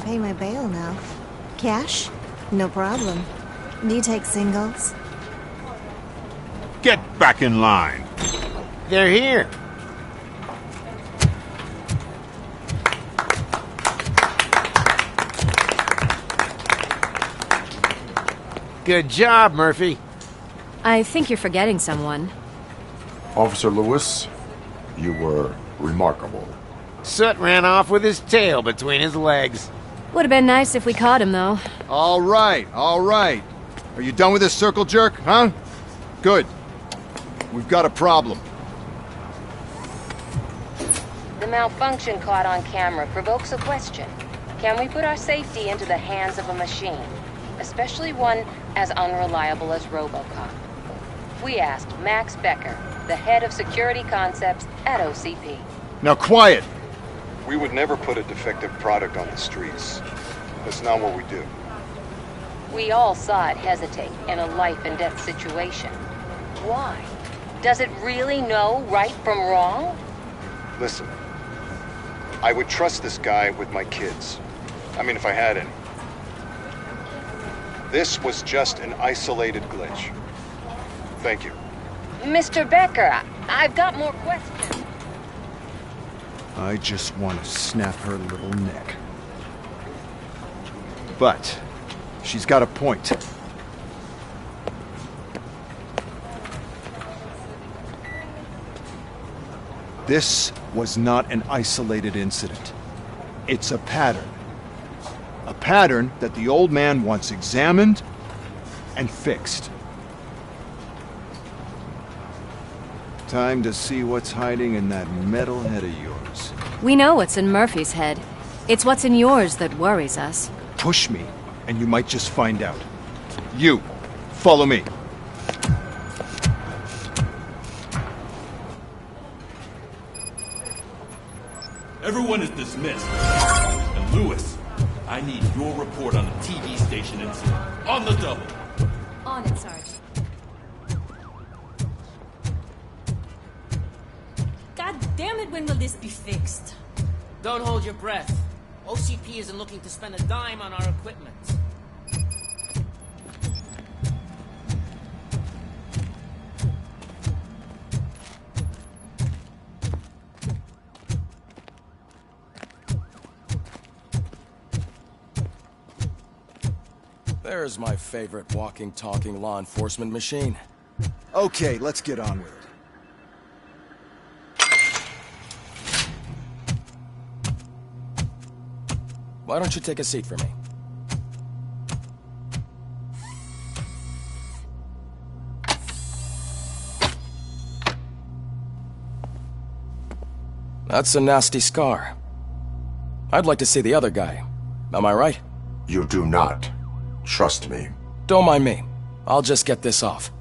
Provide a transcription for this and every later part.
pay my bail now. Cash? No problem. Do you take singles? Get back in line. They're here. Good job, Murphy. I think you're forgetting someone. Officer Lewis, you were remarkable. Soot ran off with his tail between his legs. Would have been nice if we caught him, though. All right, all right. Are you done with this circle jerk, huh? Good. We've got a problem. The malfunction caught on camera provokes a question. Can we put our safety into the hands of a machine? Especially one as unreliable as Robocop. We asked Max Becker, the head of security concepts at OCP. Now quiet! We would never put a defective product on the streets. That's not what we do. We all saw it hesitate in a life-and-death situation. Why? Does it really know right from wrong? Listen, I would trust this guy with my kids. I mean, if I had any. This was just an isolated glitch. Thank you. Mr. Becker, I've got more questions. I just want to snap her little neck. But she's got a point. This was not an isolated incident. It's a pattern. A pattern that the old man wants examined and fixed. Time to see what's hiding in that metal head of yours. We know what's in Murphy's head. It's what's in yours that worries us. Push me, and you might just find out. You, follow me. Everyone is dismissed. And Lewis, I need your report on the TV station incident. On the double. On it, Sarge. God damn it, when will this be fixed? Don't hold your breath. OCP isn't looking to spend a dime on our equipment. There's my favorite walking, talking law enforcement machine. Okay, let's get on with it. Why don't you take a seat for me? That's a nasty scar. I'd like to see the other guy. Am I right? You do not. Trust me. Don't mind me. I'll just get this off.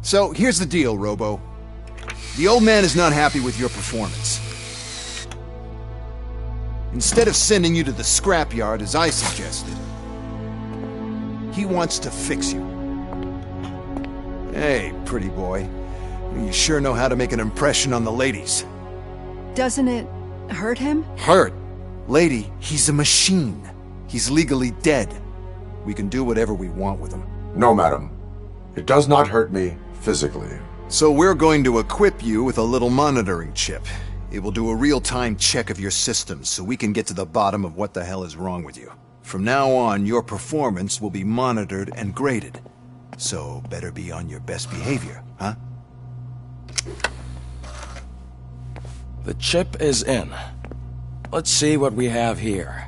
So, here's the deal, Robo. The old man is not happy with your performance. Instead of sending you to the scrapyard as I suggested, he wants to fix you. Hey, pretty boy. You sure know how to make an impression on the ladies. Doesn't it hurt him? Hurt? Lady, he's a machine. He's legally dead. We can do whatever we want with him. No, madam. It does not hurt me physically. So we're going to equip you with a little monitoring chip. It will do a real-time check of your systems so we can get to the bottom of what the hell is wrong with you. From now on, your performance will be monitored and graded. So better be on your best behavior, huh? The chip is in. Let's see what we have here.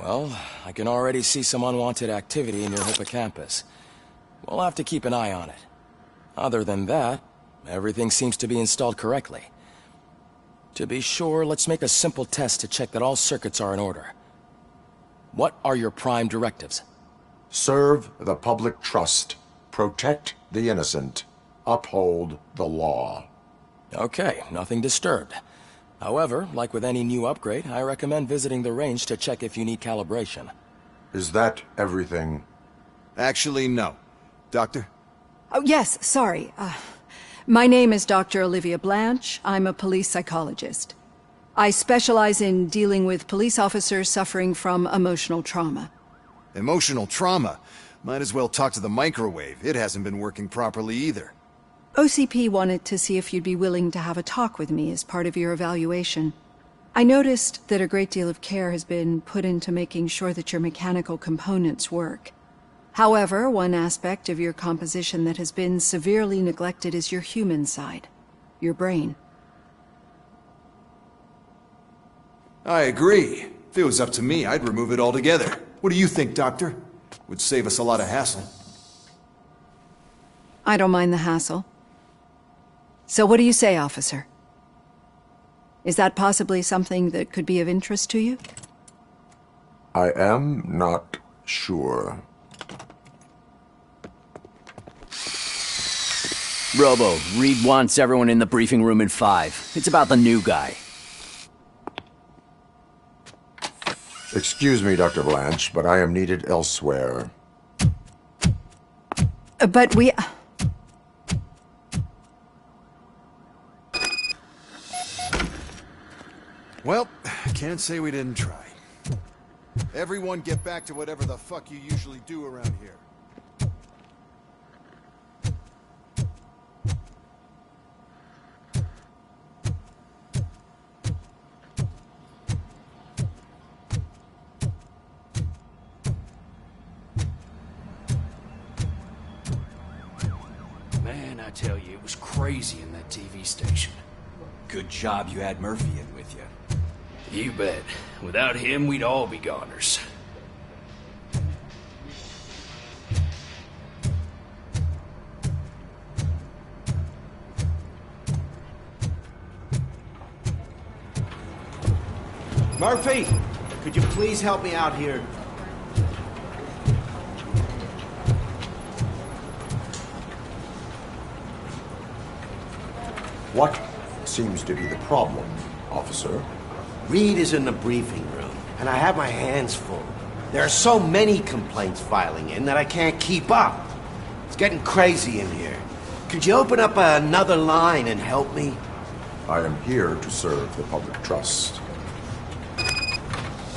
Well, I can already see some unwanted activity in your hippocampus. We'll have to keep an eye on it. Other than that, everything seems to be installed correctly. To be sure, let's make a simple test to check that all circuits are in order. What are your prime directives? Serve the public trust. Protect the innocent. Uphold the law. Okay, nothing disturbed. However, like with any new upgrade, I recommend visiting the range to check if you need calibration. Is that everything? Actually, no. Doctor? Oh, yes, sorry. My name is Dr. Olivia Blanche. I'm a police psychologist. I specialize in dealing with police officers suffering from emotional trauma. Emotional trauma? Might as well talk to the microwave. It hasn't been working properly either. OCP wanted to see if you'd be willing to have a talk with me as part of your evaluation. I noticed that a great deal of care has been put into making sure that your mechanical components work. However, one aspect of your composition that has been severely neglected is your human side, your brain. I agree. If it was up to me, I'd remove it altogether. What do you think, Doctor? Would save us a lot of hassle. I don't mind the hassle. So what do you say, officer? Is that possibly something that could be of interest to you? I am not sure. Robo, Reed wants everyone in the briefing room in 5. It's about the new guy. Excuse me, Dr. Blanche, but I am needed elsewhere. But we... Well, can't say we didn't try. Everyone get back to whatever the fuck you usually do around here. Man, I tell you, it was crazy in that TV station. Good job you had Murphy in with you. You bet. Without him, we'd all be goners. Murphy, could you please help me out here? What seems to be the problem, officer? Reed is in the briefing room, and I have my hands full. There are so many complaints filing in that I can't keep up. It's getting crazy in here. Could you open up another line and help me? I am here to serve the public trust.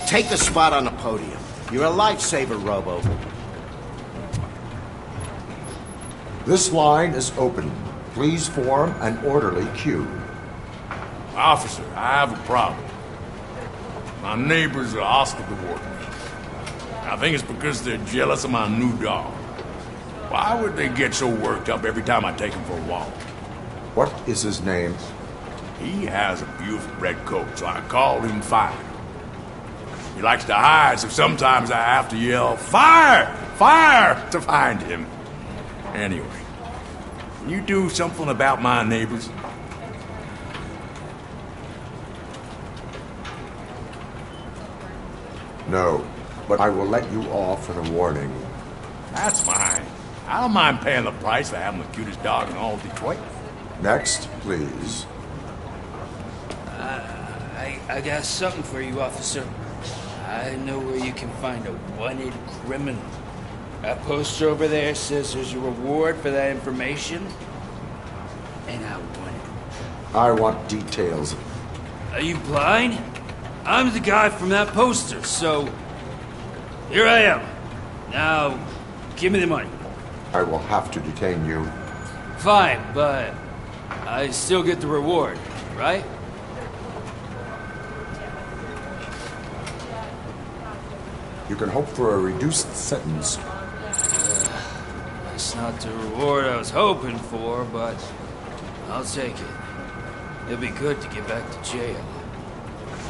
Take the spot on the podium. You're a lifesaver, Robo. This line is open. Please form an orderly queue. Officer, I have a problem. My neighbors are hostile toward me. I think it's because they're jealous of my new dog. Why would they get so worked up every time I take him for a walk? What is his name? He has a beautiful red coat, so I called him Fire. He likes to hide, so sometimes I have to yell, "Fire! Fire!" to find him. Anyway, can you do something about my neighbors? No, but I will let you off with a warning. That's fine. I don't mind paying the price for having the cutest dog in all of Detroit. Next, please. I got something for you, officer. I know where you can find a wanted criminal. That poster over there says there's a reward for that information, and I want it. I want details. Are you blind? I'm the guy from that poster, so here I am. Now, give me the money. I will have to detain you. Fine, but I still get the reward, right? You can hope for a reduced sentence. That's not the reward I was hoping for, but I'll take it. It'll be good to get back to jail.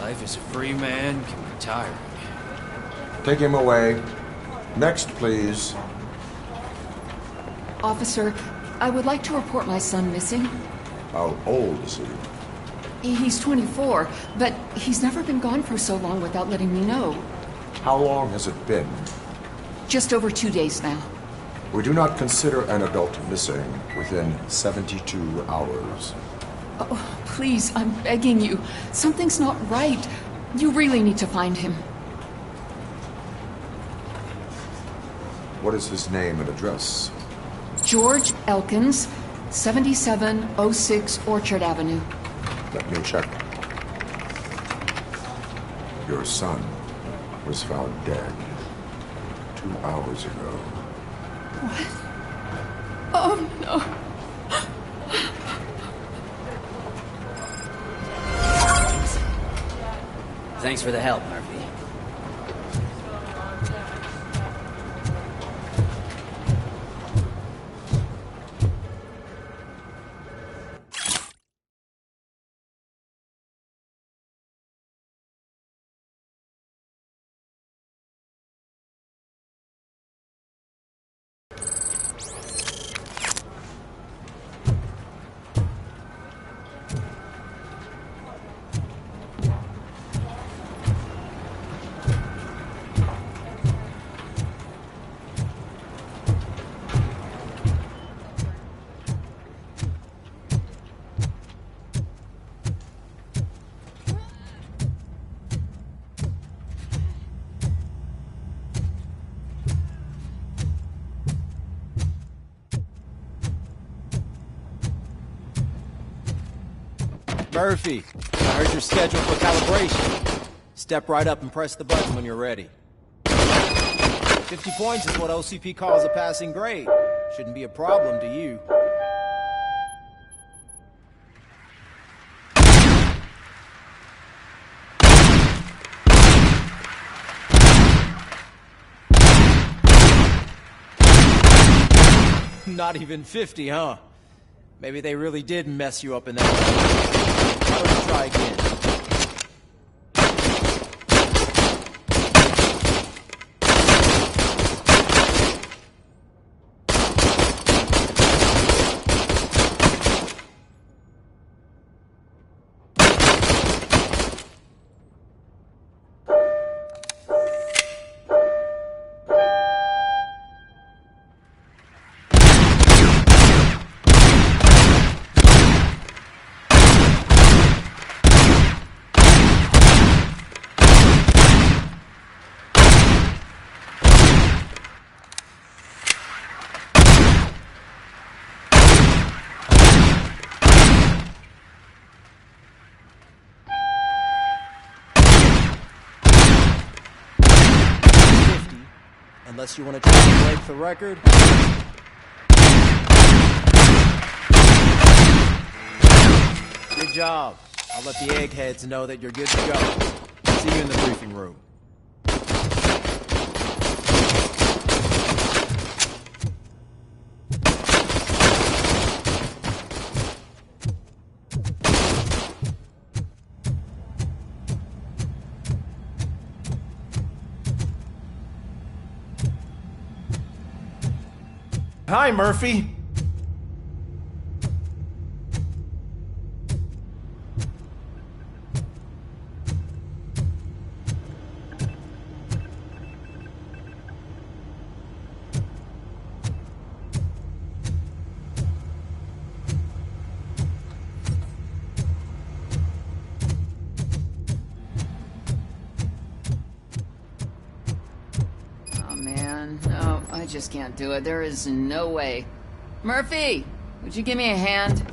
Life as a free man can be tiring. Take him away. Next, please. Officer, I would like to report my son missing. How old is he? He's 24, but he's never been gone for so long without letting me know. How long has it been? Just over 2 days now. We do not consider an adult missing within 72 hours. Oh, please, I'm begging you. Something's not right. You really need to find him. What is his name and address? George Elkins, 7706 Orchard Avenue. Let me check. Your son was found dead 2 hours ago. What? Oh, no. Thanks for the help, Murphy. Murphy, I heard you're scheduled for calibration. Step right up and press the button when you're ready. 50 points is what OCP calls a passing grade. Shouldn't be a problem to you. Not even 50, huh? Maybe they really did mess you up in that way. Why don't you try again? Unless you want to try to break the record. Good job. I'll let the eggheads know that you're good to go. See you in the briefing room. Hi, Murphy. No, I just can't do it. There is no way. Murphy, would you give me a hand?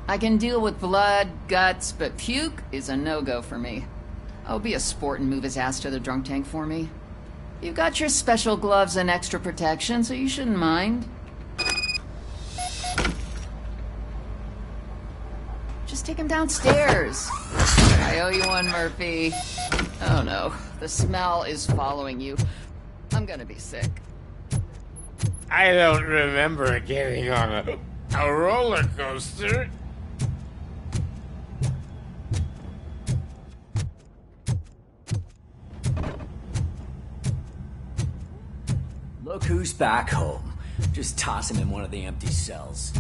I can deal with blood, guts, but puke is a no-go for me. I'll be a sport and move his ass to the drunk tank for me. You've got your special gloves and extra protection, so you shouldn't mind. Just take him downstairs. I owe you one, Murphy. Oh no, the smell is following you. I'm gonna be sick. I don't remember getting on a roller coaster. Look who's back home. Just toss him in one of the empty cells.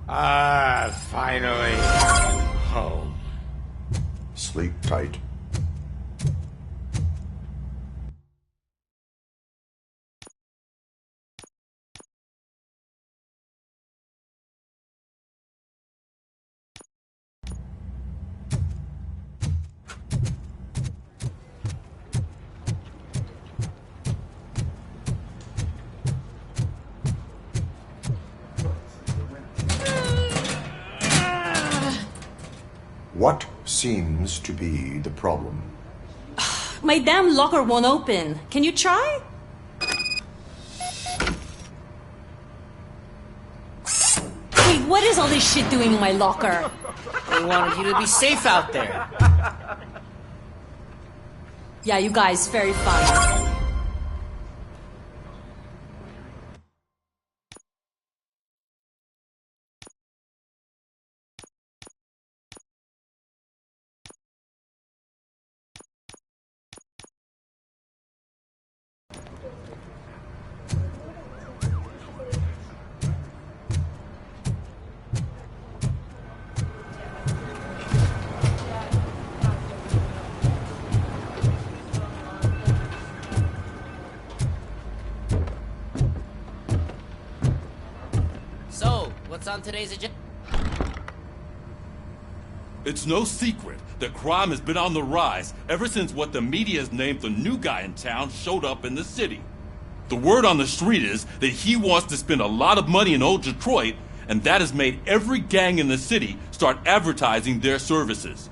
Finally. Home. Sleep tight. What seems to be the problem? My damn locker won't open. Can you try? Wait, what is all this shit doing in my locker? They wanted you to be safe out there. Yeah, you guys, very fun. So, what's on today's agenda? It's no secret that crime has been on the rise ever since what the media has named the new guy in town showed up in the city. The word on the street is that he wants to spend a lot of money in old Detroit, and that has made every gang in the city start advertising their services.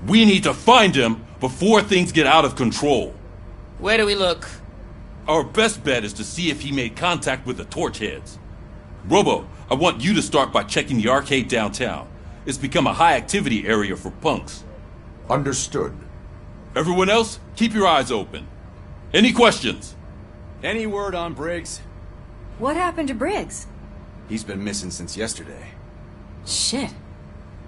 We need to find him before things get out of control. Where do we look? Our best bet is to see if he made contact with the Torchheads. Robo, I want you to start by checking the arcade downtown. It's become a high-activity area for punks. Understood. Everyone else, keep your eyes open. Any questions? Any word on Briggs? What happened to Briggs? He's been missing since yesterday. Shit.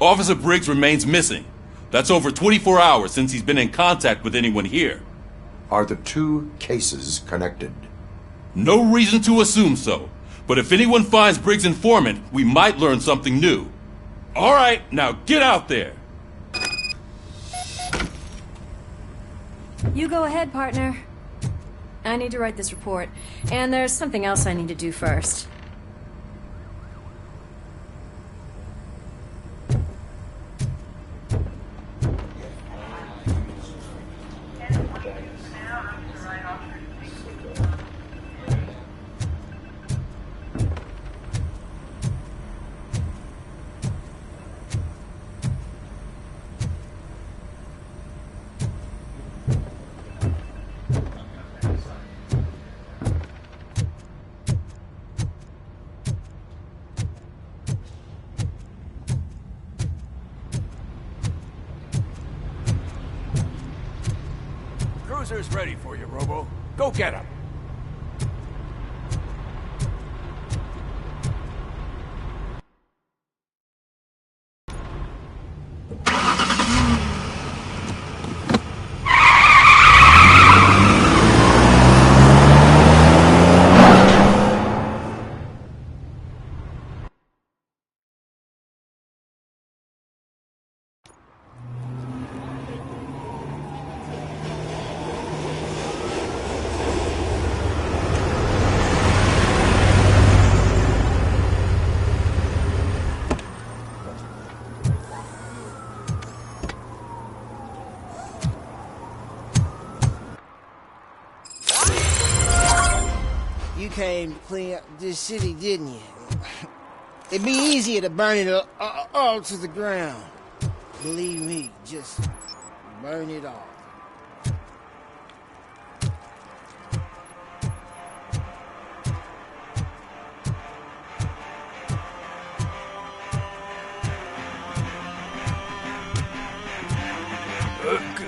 Officer Briggs remains missing. That's over 24 hours since he's been in contact with anyone here. Are the two cases connected? No reason to assume so. But if anyone finds Briggs' informant, we might learn something new. All right, now get out there. You go ahead, partner. I need to write this report, and there's something else I need to do first. Cruiser's ready for you, Robo. Go get him. You came to clean up this city, didn't you? It'd be easier to burn it all to the ground. Believe me, just burn it all.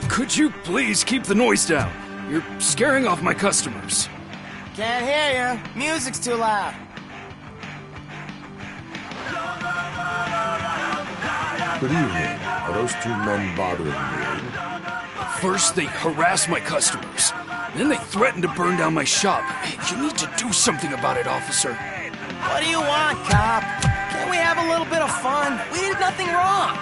Could you please keep the noise down? You're scaring off my customers. Can't hear you. Music's too loud. Good evening. Are those two men bothering you? First, they harass my customers. Then they threatened to burn down my shop. You need to do something about it, officer. What do you want, cop? Can't we have a little bit of fun? We did nothing wrong.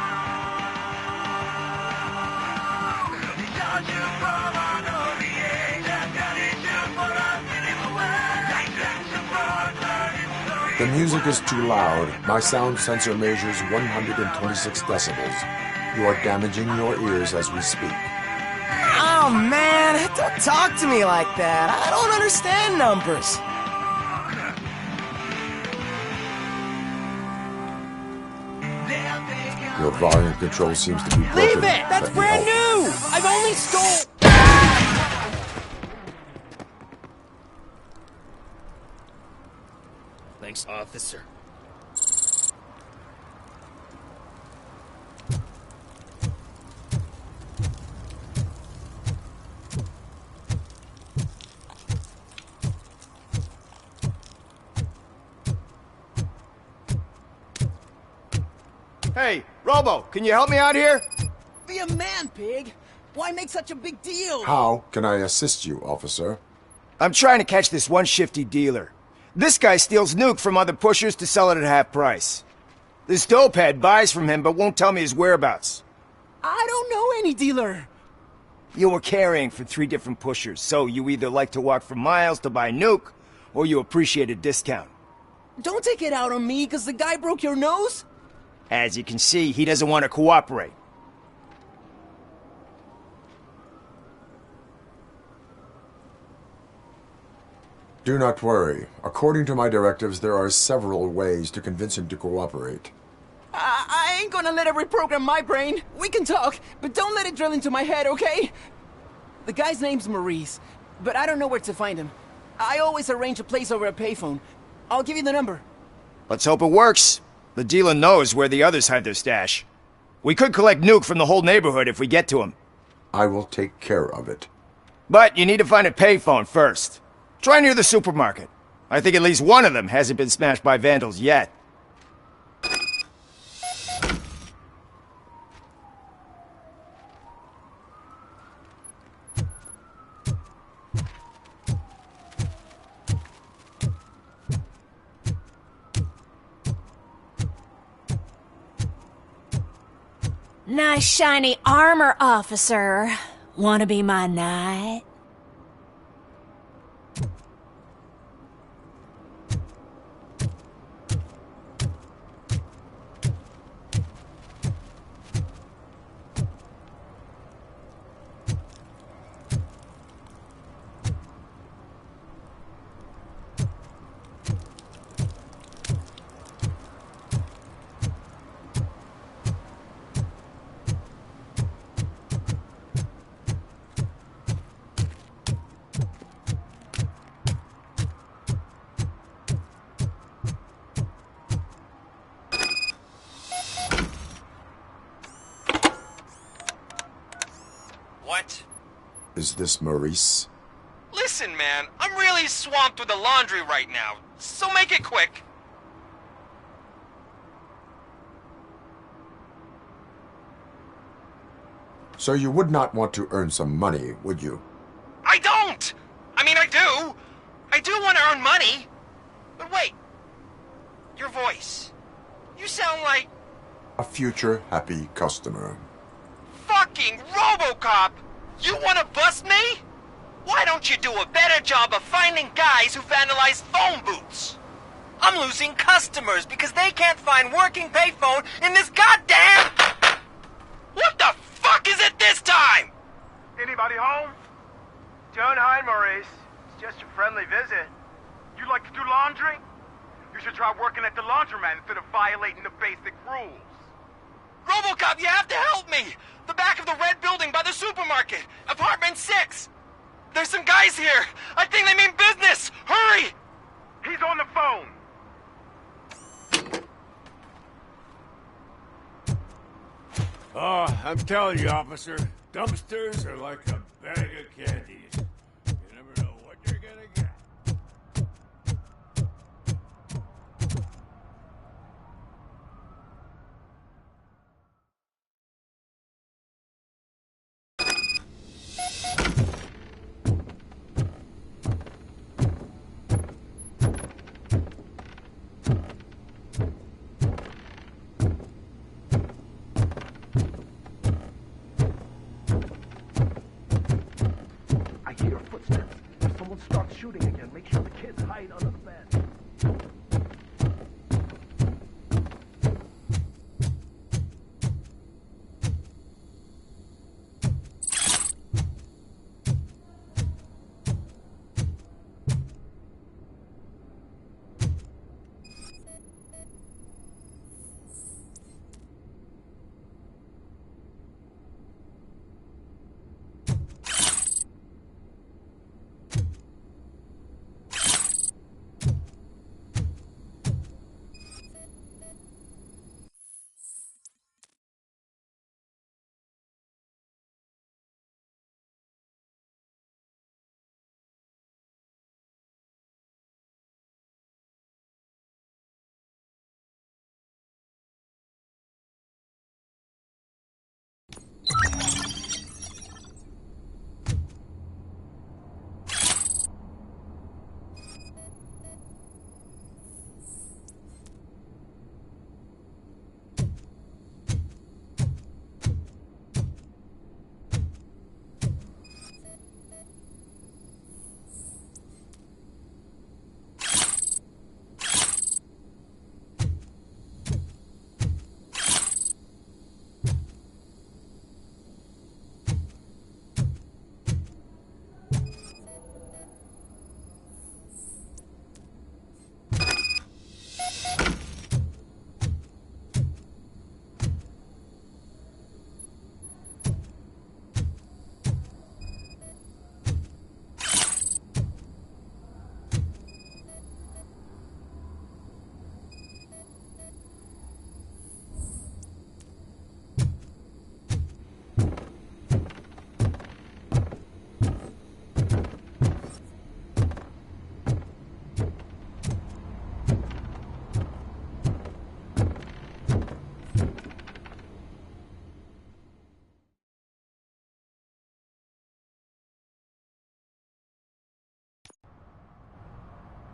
The music is too loud. My sound sensor measures 126 decibels. You are damaging your ears as we speak. Oh, man, don't talk to me like that. I don't understand numbers. Your volume control seems to be broken. Leave it! That's brand new! I've only stole... Thanks, officer. Hey, Robo, can you help me out here? Be a man, pig. Why make such a big deal? How can I assist you, officer? I'm trying to catch this one shifty dealer. This guy steals nuke from other pushers to sell it at half price. This dopehead buys from him but won't tell me his whereabouts. I don't know any dealer. You were carrying for 3 different pushers, so you either like to walk for miles to buy nuke, or you appreciate a discount. Don't take it out on me, because the guy broke your nose? As you can see, he doesn't want to cooperate. Do not worry. According to my directives, there are several ways to convince him to cooperate. I ain't gonna let it reprogram my brain. We can talk, but don't let it drill into my head, okay? The guy's name's Maurice, but I don't know where to find him. I always arrange a place over a payphone. I'll give you the number. Let's hope it works. The dealer knows where the others hide their stash. We could collect nuke from the whole neighborhood if we get to him. I will take care of it. But you need to find a payphone first. Try near the supermarket. I think at least one of them hasn't been smashed by vandals yet. Nice shiny armor, officer. Wanna be my knight? What? Is this Maurice? Listen, man, I'm really swamped with the laundry right now, so make it quick. So you would not want to earn some money, would you? I don't! I mean, I do. I do want to earn money. But wait. Your voice. You sound like... A future happy customer. Fucking Robocop! You want to bust me? Why don't you do a better job of finding guys who vandalize phone booths? I'm losing customers because they can't find working payphone in this goddamn... What the fuck is it this time? Anybody home? Don't hide, Maurice. It's just a friendly visit. You like to do laundry? You should try working at the laundromat instead of violating the basic rules. Robocop, you have to help me! The back of the red building by the supermarket. Apartment 6. There's some guys here. I think they mean business. Hurry! He's on the phone. Oh, I'm telling you, officer, dumpsters are like a bag of candies. You never know what you're gonna get. hear footsteps. If someone starts shooting again, make sure the kids hide under the bed.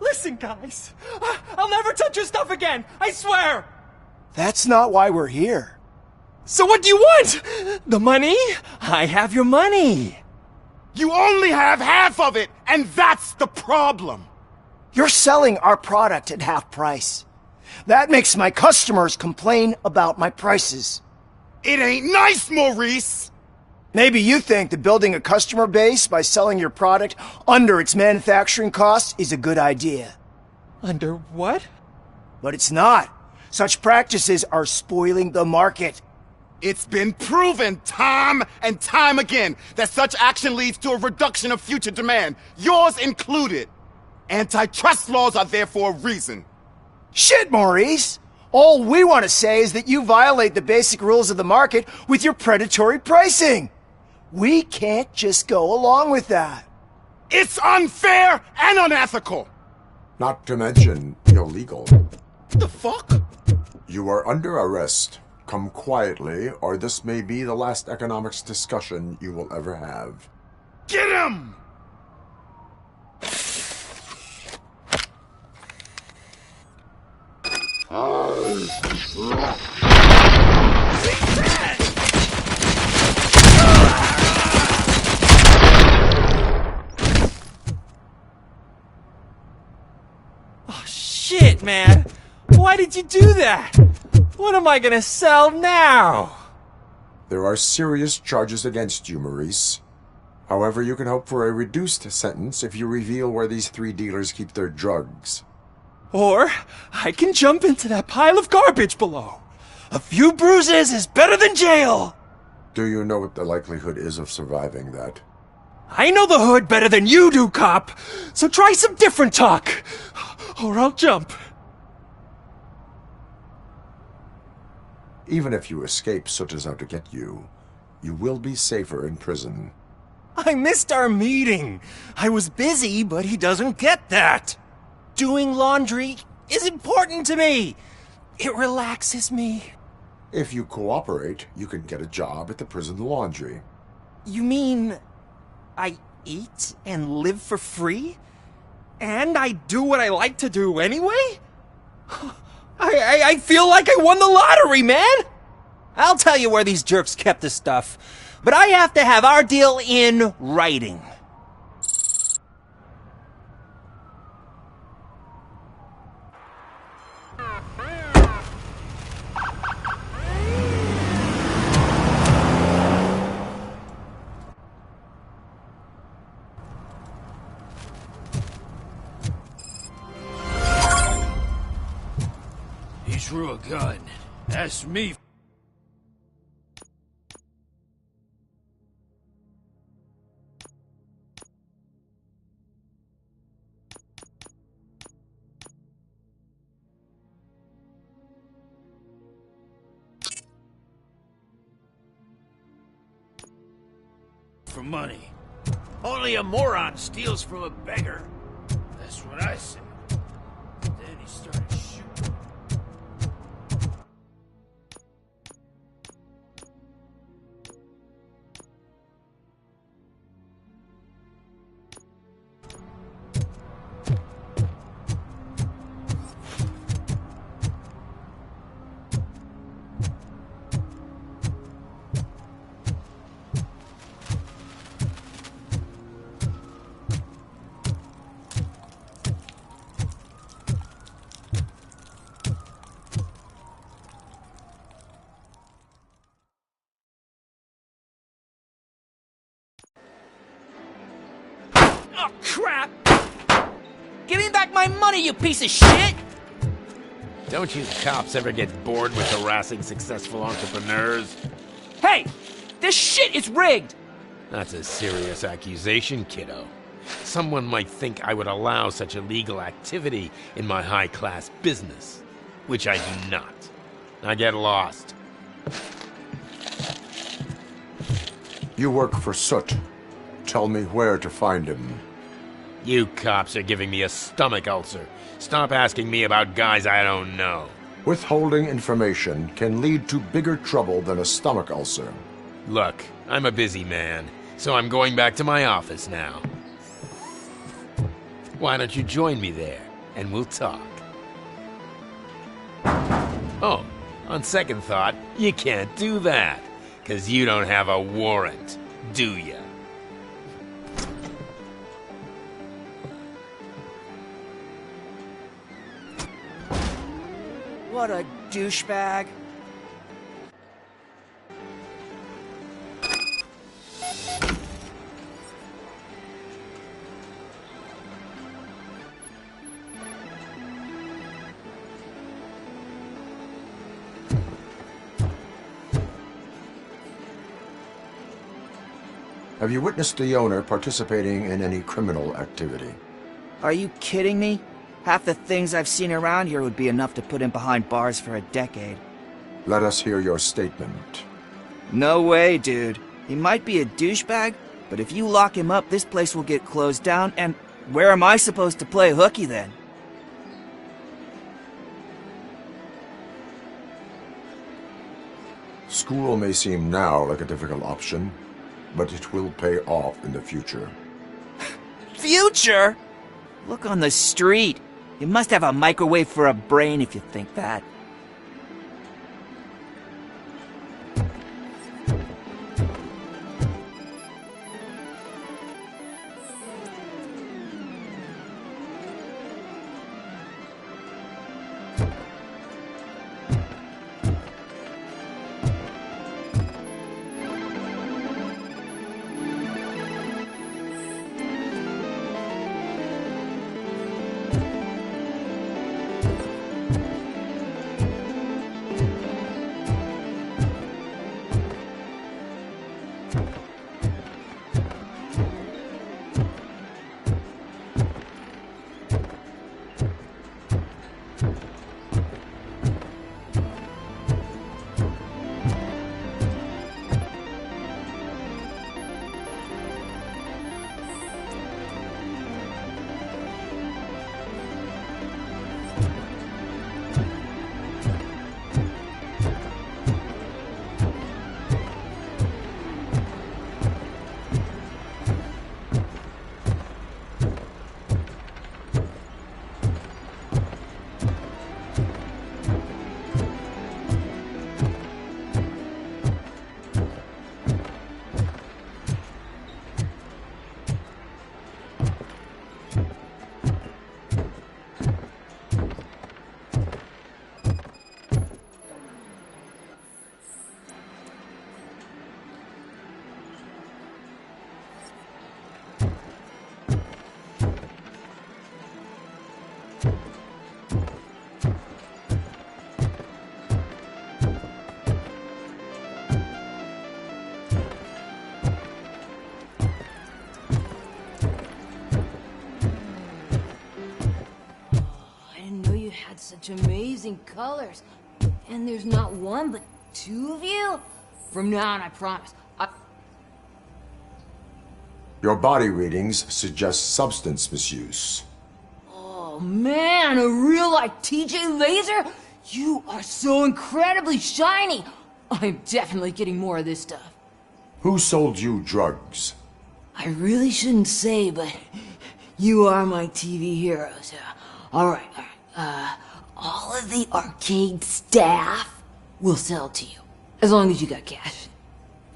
Listen, guys. I'll never touch your stuff again. I swear. That's not why we're here. So what do you want? The money? I have your money. You only have half of it, and that's the problem. You're selling our product at half price. That makes my customers complain about my prices. It ain't nice, Maurice! Maybe you think that building a customer base by selling your product under its manufacturing costs is a good idea. Under what? But it's not. Such practices are spoiling the market. It's been proven time and time again that such action leads to a reduction of future demand, yours included. Antitrust laws are there for a reason. Shit, Maurice! All we want to say is that you violate the basic rules of the market with your predatory pricing. We can't just go along with that. It's unfair and unethical! Not to mention illegal. The fuck? You are under arrest. Come quietly, or this may be the last economics discussion you will ever have. Get him! Oh, shit, man. Why did you do that? What am I gonna sell now? There are serious charges against you, Maurice. However, you can hope for a reduced sentence if you reveal where these 3 dealers keep their drugs. Or I can jump into that pile of garbage below. A few bruises is better than jail. Do you know what the likelihood is of surviving that? I know the hood better than you do, cop. So try some different talk, or I'll jump. Even if you escape Soot is out to get you, you will be safer in prison. I missed our meeting. I was busy, but he doesn't get that. Doing laundry is important to me. It relaxes me. If you cooperate, you can get a job at the prison laundry. You mean I eat and live for free? And I do what I like to do anyway? I feel like I won the lottery, man! I'll tell you where these jerks kept the stuff, but I have to have our deal in writing. drew a gun. Ask me. For money. Only a moron steals from a beggar. That's what I said. Then he started shooting. Oh, crap! Give me back my money, you piece of shit! Don't you cops ever get bored with harassing successful entrepreneurs? Hey! This shit is rigged! That's a serious accusation, kiddo. Someone might think I would allow such illegal activity in my high-class business, which I do not. Now get lost. You work for Soot. Tell me where to find him. You cops are giving me a stomach ulcer. Stop asking me about guys I don't know. Withholding information can lead to bigger trouble than a stomach ulcer. Look, I'm a busy man, so I'm going back to my office now. Why don't you join me there, and we'll talk. Oh, on second thought, you can't do that, 'cause you don't have a warrant, do ya? What a douchebag. Have you witnessed the owner participating in any criminal activity? Are you kidding me? Half the things I've seen around here would be enough to put him behind bars for a decade. Let us hear your statement. No way, dude. He might be a douchebag, but if you lock him up, this place will get closed down, and where am I supposed to play hooky then? School may seem now like a difficult option, but it will pay off in the future. Future? Look on the street. You must have a microwave for a brain if you think that. got such amazing colors. And there's not one, but two of you? From now on, I promise. Your body readings suggest substance misuse. Oh man, a real like TJ Laser? You are so incredibly shiny! I'm definitely getting more of this stuff. Who sold you drugs? I really shouldn't say, but you are my TV heroes. Alright. All of the arcade staff will sell to you, as long as you got cash.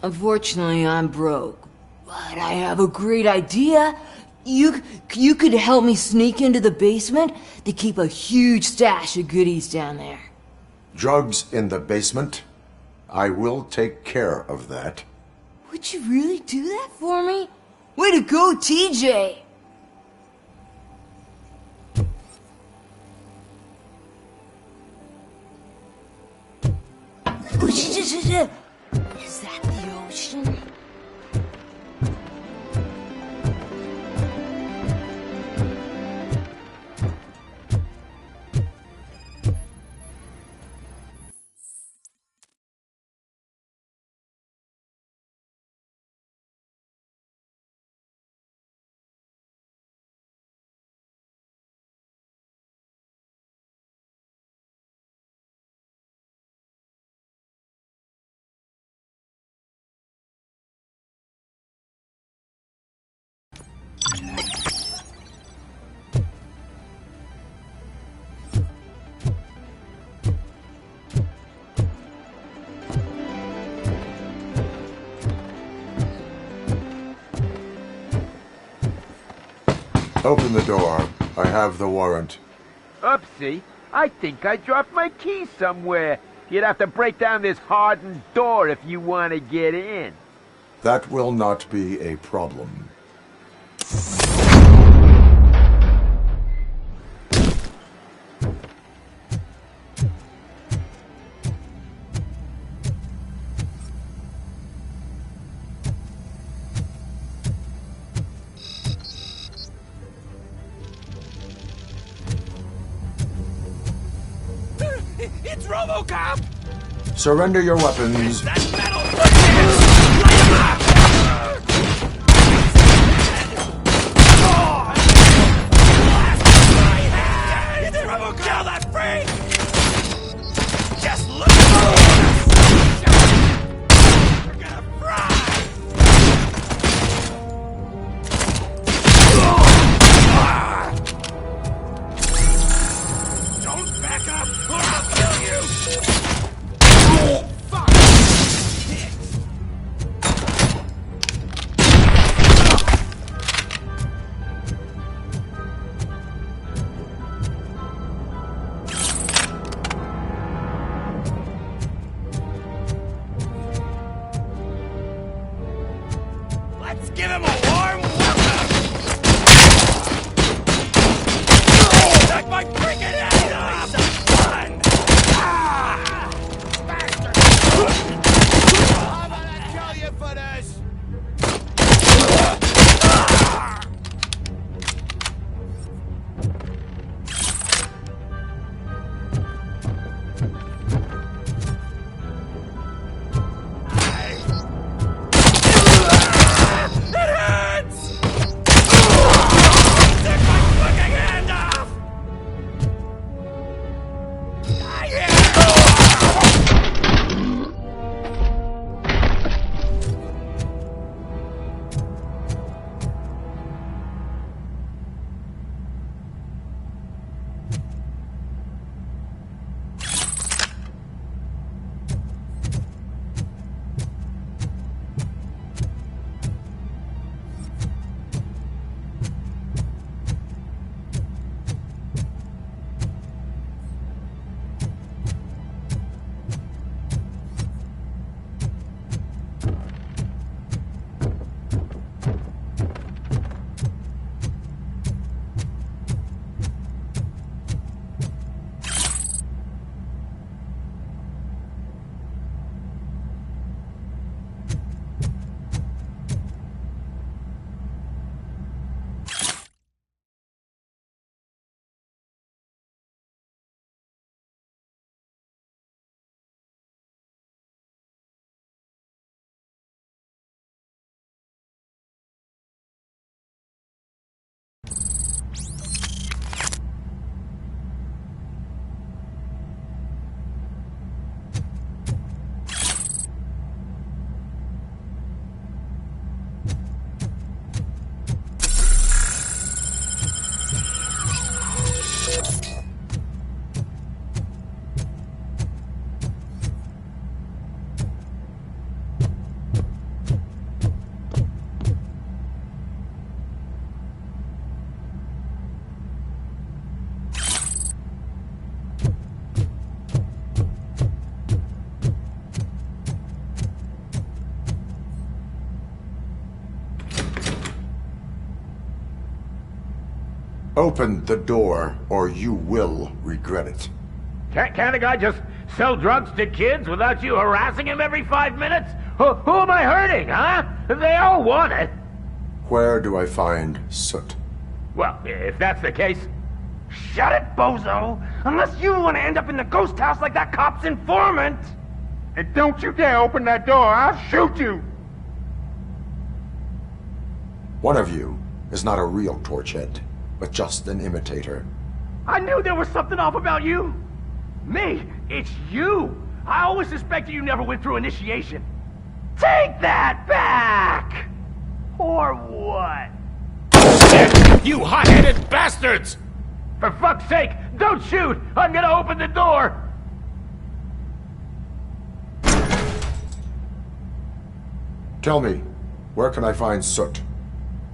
Unfortunately, I'm broke, but I have a great idea. You could help me sneak into the basement to keep a huge stash of goodies down there. Drugs in the basement? I will take care of that. Would you really do that for me? Way to go, TJ! Is that the ocean? Open the door. I have the warrant. Oopsie. I think I dropped my keys somewhere. You'd have to break down this hardened door if you want to get in. That will not be a problem. It's Robocop! Surrender your weapons. Kill that freak! Just look! We're gonna fry! Don't back up or I'll kill you! Fuck! Let's give him a warm welcome! Take my freaking head off! Fun! Ah! Bastard! I'm gonna kill you for this! It hurts! Open the door, or you will regret it. Can't a guy just sell drugs to kids without you harassing him every 5 minutes? Who am I hurting, huh? They all want it. Where do I find Soot? Well, if that's the case... Shut it, bozo! Unless you want to end up in the ghost house like that cop's informant! And don't you dare open that door, I'll shoot you! One of you is not a real Torchhead, but just an imitator. I knew there was something off about you! Me? It's you! I always suspected you never went through initiation. Take that back! Or what? You hot-headed bastards! For fuck's sake, don't shoot! I'm gonna open the door! Tell me, where can I find Soot?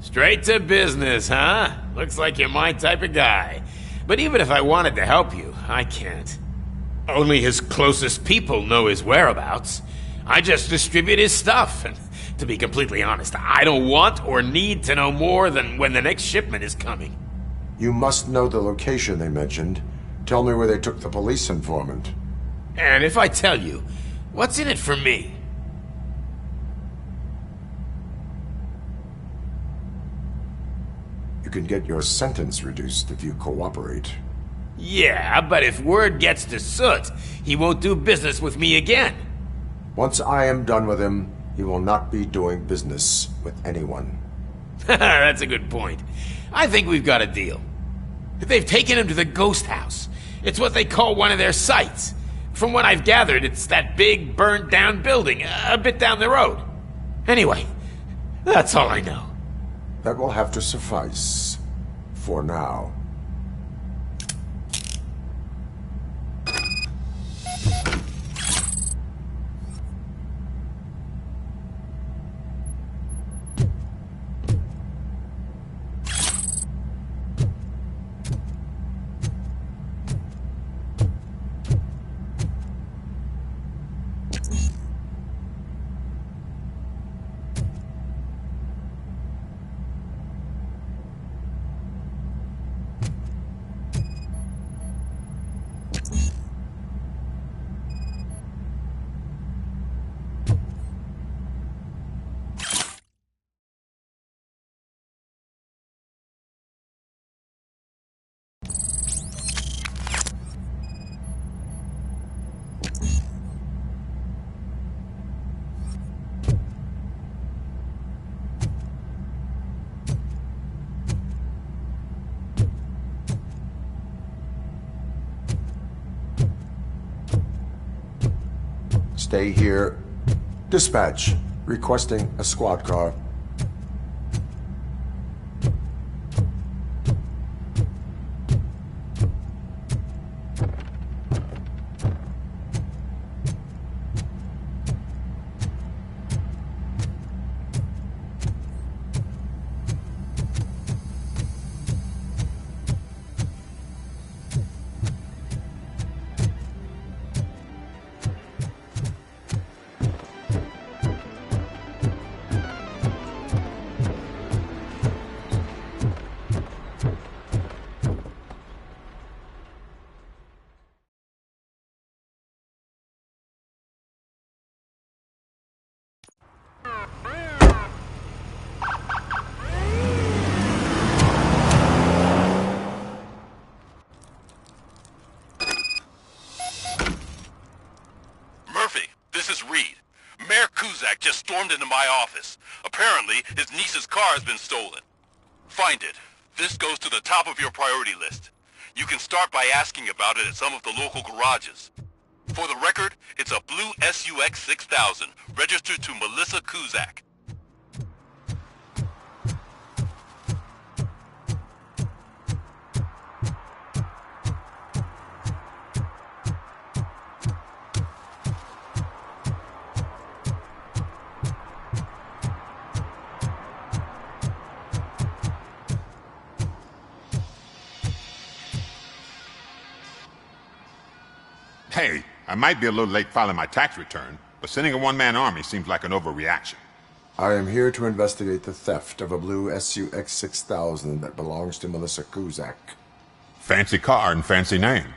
Straight to business, huh? Looks like you're my type of guy. But even if I wanted to help you, I can't. Only his closest people know his whereabouts. I just distribute his stuff, and to be completely honest, I don't want or need to know more than when the next shipment is coming. You must know the location they mentioned. Tell me where they took the police informant. And if I tell you, what's in it for me? You can get your sentence reduced if you cooperate. Yeah, but if word gets to Soot, he won't do business with me again. Once I am done with him, he will not be doing business with anyone. That's a good point. I think we've got a deal. They've taken him to the ghost house. It's what they call one of their sites. From what I've gathered, it's that big, burned-down building, a bit down the road. Anyway, that's all I know. That will have to suffice. For now. Stay here. Dispatch. Requesting a squad car. Just stormed into my office. Apparently, his niece's car has been stolen. Find it. This goes to the top of your priority list. You can start by asking about it at some of the local garages. For the record, it's a blue SUX 6000, registered to Melissa Kuzak. Hey, I might be a little late filing my tax return, but sending a one-man army seems like an overreaction. I am here to investigate the theft of a blue SUX 6000 that belongs to Melissa Kuzak. Fancy car and fancy name.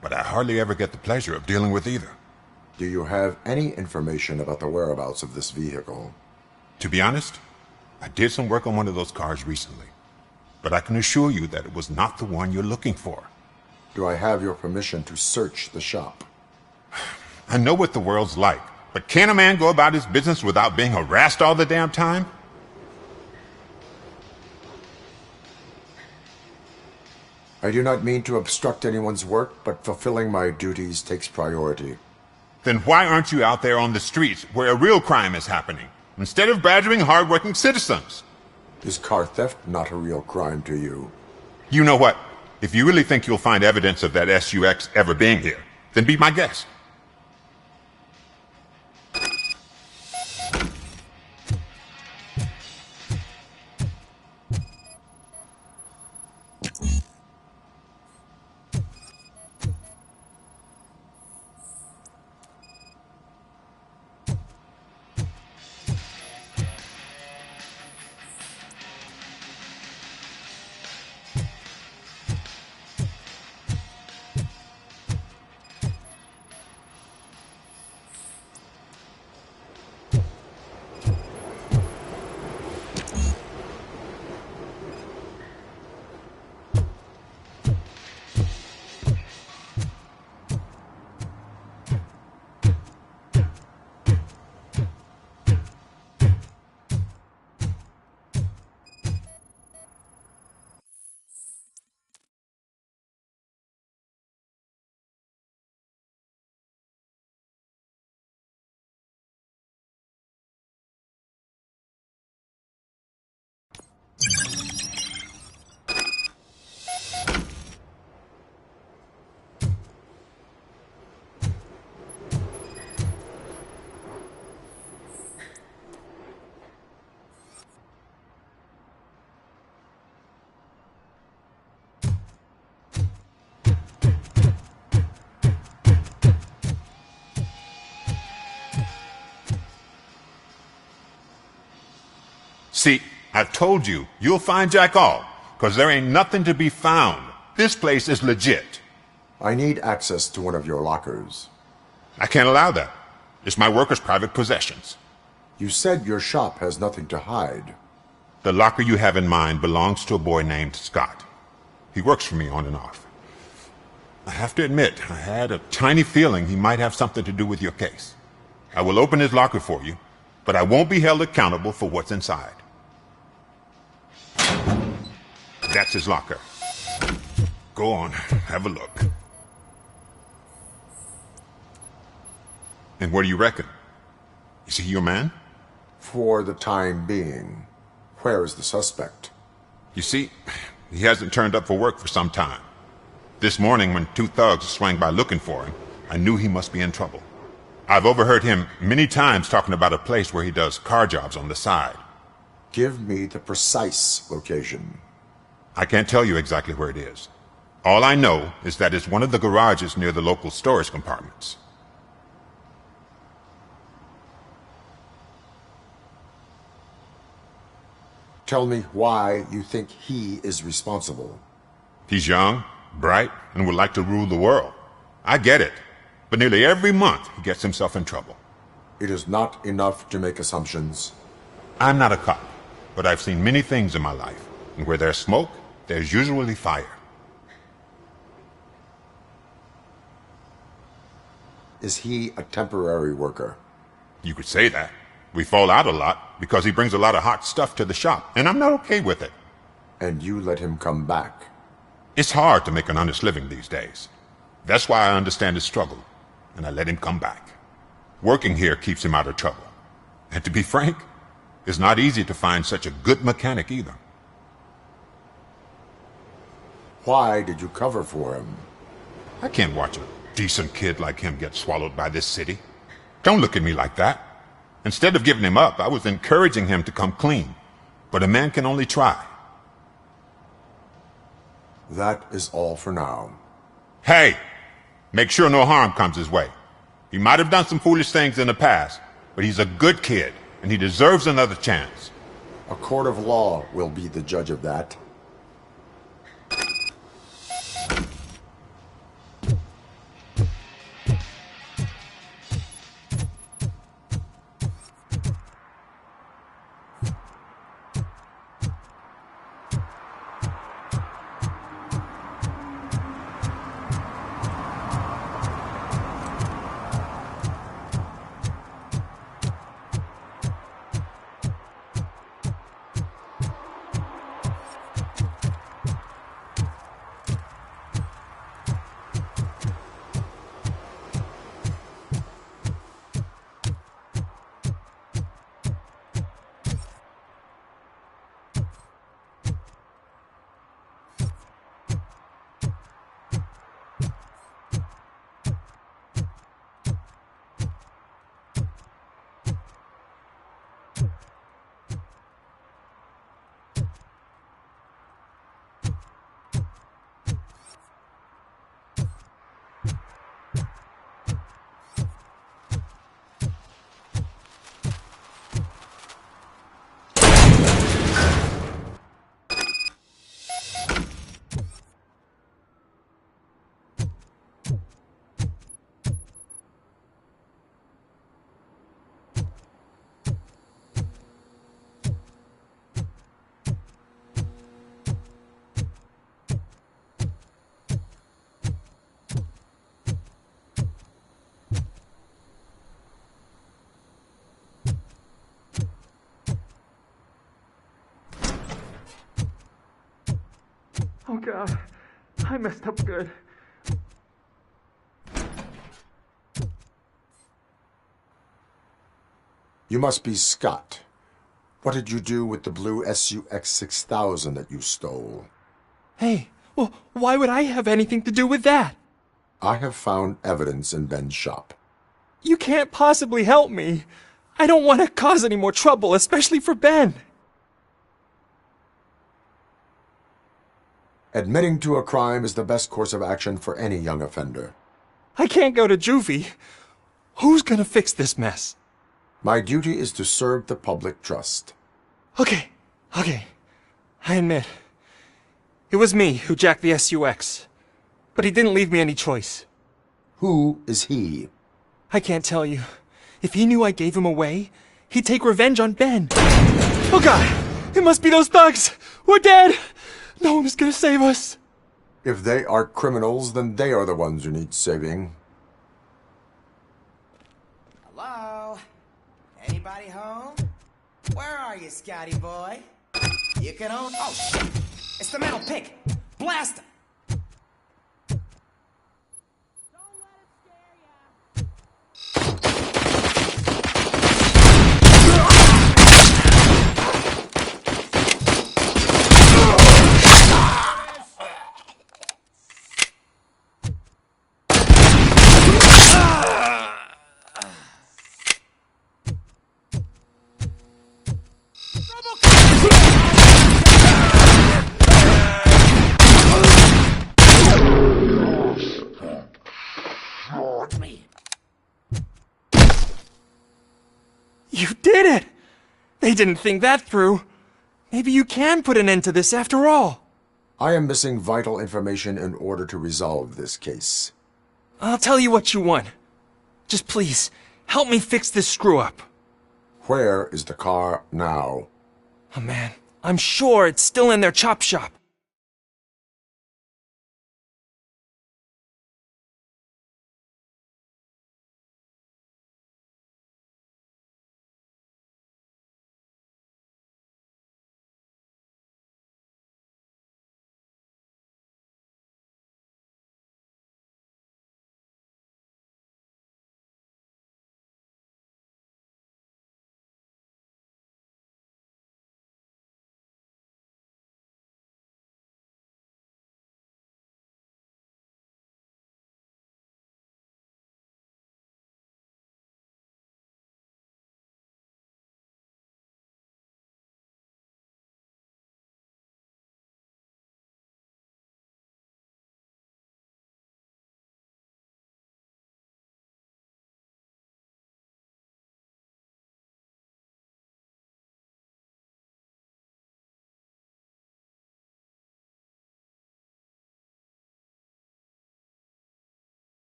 But I hardly ever get the pleasure of dealing with either. Do you have any information about the whereabouts of this vehicle? To be honest, I did some work on one of those cars recently. But I can assure you that it was not the one you're looking for. Do I have your permission to search the shop? I know what the world's like, but can a man go about his business without being harassed all the damn time? I do not mean to obstruct anyone's work, but fulfilling my duties takes priority. Then why aren't you out there on the streets where a real crime is happening, instead of badgering hard-working citizens? Is car theft not a real crime to you? You know what? If you really think you'll find evidence of that SUX ever being here, then be my guest. See, I've told you, you'll find Jack all, because there ain't nothing to be found. This place is legit. I need access to one of your lockers. I can't allow that. It's my workers' private possessions. You said your shop has nothing to hide. The locker you have in mind belongs to a boy named Scott. He works for me on and off. I have to admit, I had a tiny feeling he might have something to do with your case. I will open his locker for you, but I won't be held accountable for what's inside. That's his locker. Go on, have a look. And what do you reckon? Is he your man? For the time being. Where is the suspect? You see, he hasn't turned up for work for some time. This morning, when two thugs swang by looking for him, I knew he must be in trouble. I've overheard him many times talking about a place where he does car jobs on the side. Give me the precise location. I can't tell you exactly where it is. All I know is that it's one of the garages near the local storage compartments. Tell me why you think he is responsible. He's young, bright, and would like to rule the world. I get it. But nearly every month he gets himself in trouble. It is not enough to make assumptions. I'm not a cop, but I've seen many things in my life. And where there's smoke, there's usually fire. Is he a temporary worker? You could say that. We fall out a lot because he brings a lot of hot stuff to the shop, and I'm not okay with it. And you let him come back? It's hard to make an honest living these days. That's why I understand his struggle, and I let him come back. Working here keeps him out of trouble. And to be frank, it's not easy to find such a good mechanic either. Why did you cover for him? I can't watch a decent kid like him get swallowed by this city. Don't look at me like that. Instead of giving him up, I was encouraging him to come clean. But a man can only try. That is all for now. Hey! Make sure no harm comes his way. He might have done some foolish things in the past, but he's a good kid, and he deserves another chance. A court of law will be the judge of that. Oh god, I messed up good. You must be Scott. What did you do with the blue SUX 6000 that you stole? Hey, well, why would I have anything to do with that? I have found evidence in Ben's shop. You can't possibly help me. I don't want to cause any more trouble, especially for Ben. Admitting to a crime is the best course of action for any young offender. I can't go to juvie. Who's gonna fix this mess? My duty is to serve the public trust. Okay. I admit. It was me who jacked the SUX. But he didn't leave me any choice. Who is he? I can't tell you. If he knew I gave him away, he'd take revenge on Ben. Oh god! It must be those thugs! We're dead! No one is gonna save us. If they are criminals, then they are the ones who need saving. Hello? Anybody home? Where are you, Scotty boy? You can own... Oh, shit! It's the metal pig! Blast him! You did it! They didn't think that through. Maybe you can put an end to this after all. I am missing vital information in order to resolve this case. I'll tell you what you want. Just please, help me fix this screw-up. Where is the car now? Oh man, I'm sure it's still in their chop shop.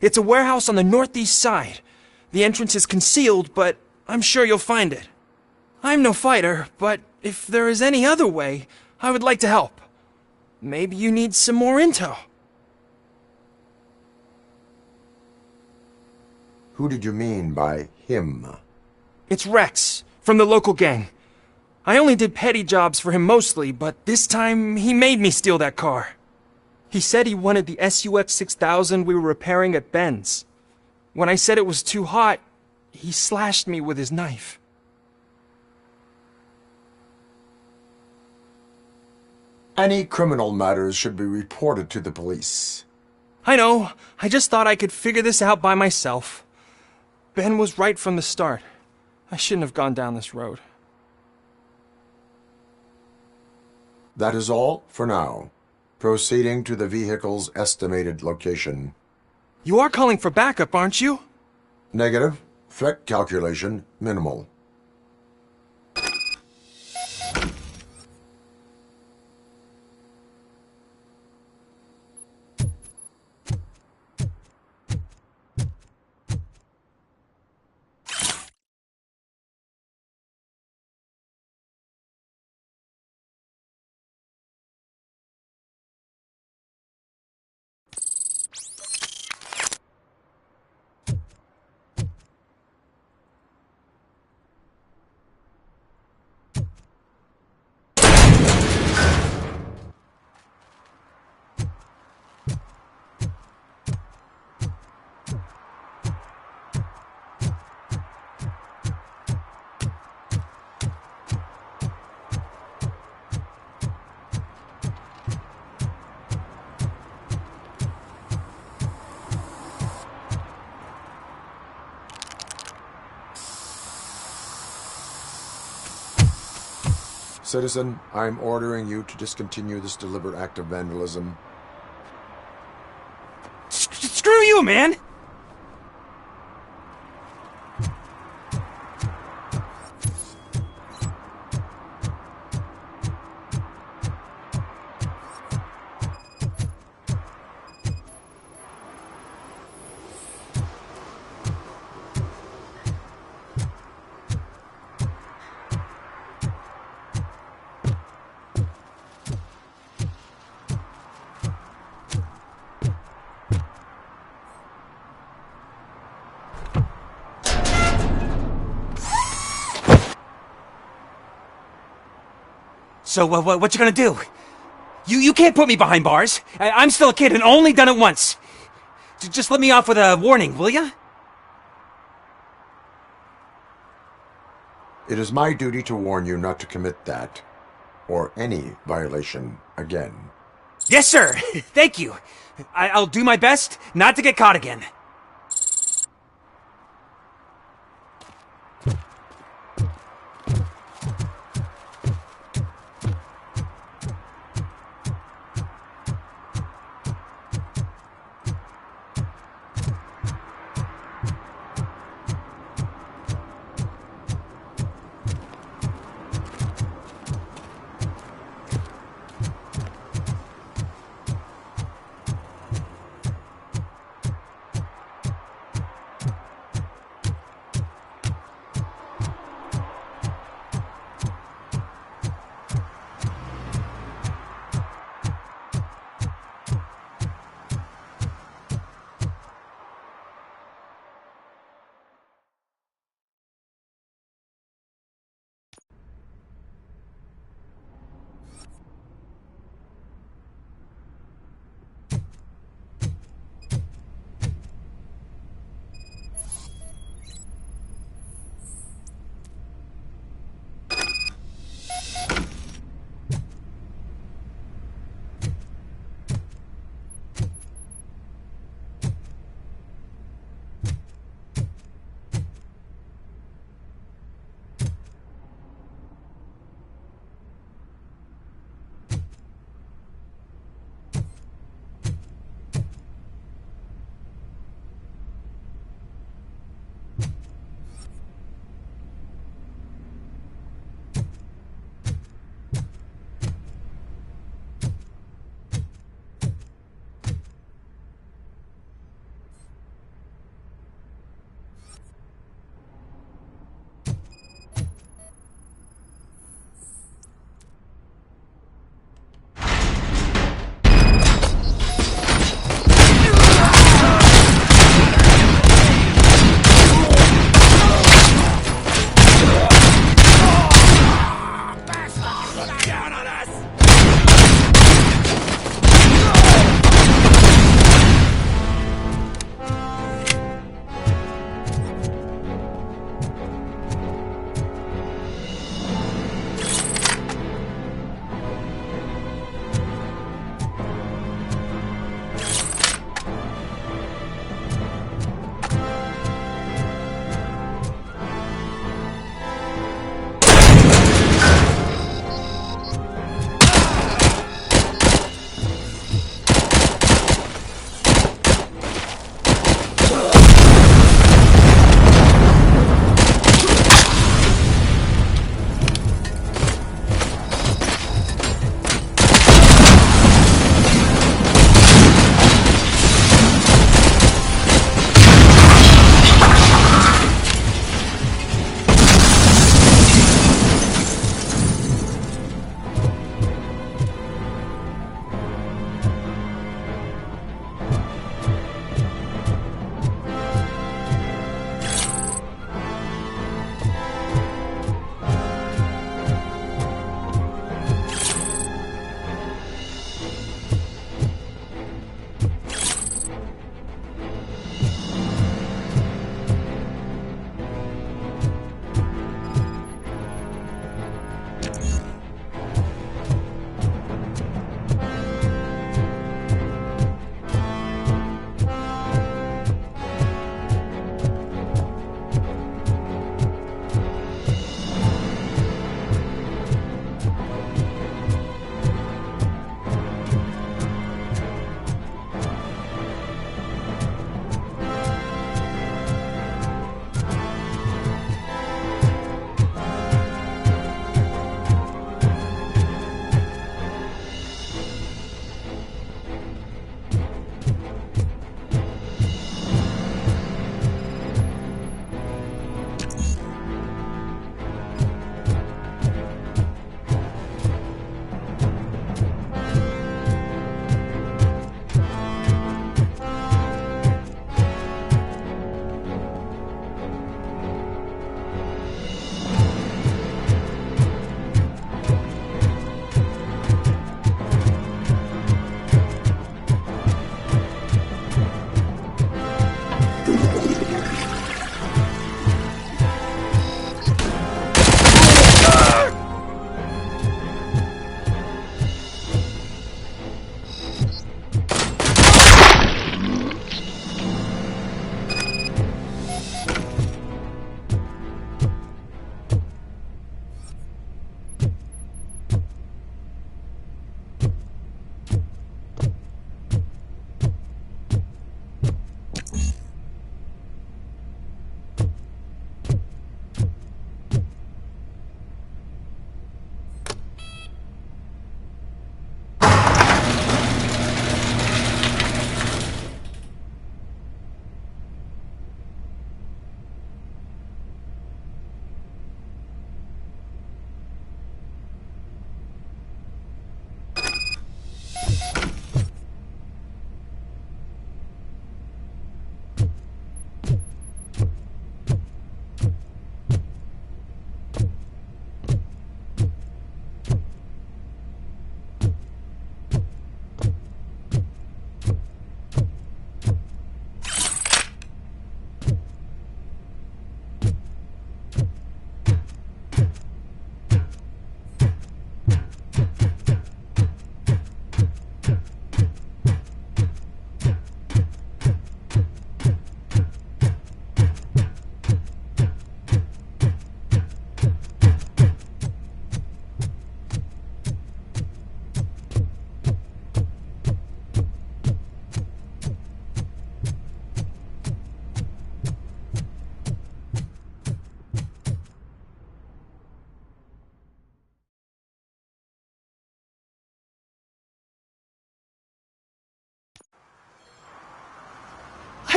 It's a warehouse on the northeast side. The entrance is concealed, but I'm sure you'll find it. I'm no fighter, but if there is any other way, I would like to help. Maybe you need some more intel. Who did you mean by him? It's Rex, from the local gang. I only did petty jobs for him mostly, but this time he made me steal that car. He said he wanted the SUX 6000 we were repairing at Ben's. When I said it was too hot, he slashed me with his knife. Any criminal matters should be reported to the police. I know. I just thought I could figure this out by myself. Ben was right from the start. I shouldn't have gone down this road. That is all for now. Proceeding to the vehicle's estimated location. You are calling for backup, aren't you? Negative. Threat calculation minimal. Citizen, I'm ordering you to discontinue this deliberate act of vandalism. Screw you, man! So, what you gonna do? You can't put me behind bars. I'm still a kid and only done it once. Just let me off with a warning, will ya? It is my duty to warn you not to commit that, or any violation, again. Yes, sir. Thank you. I'll do my best not to get caught again.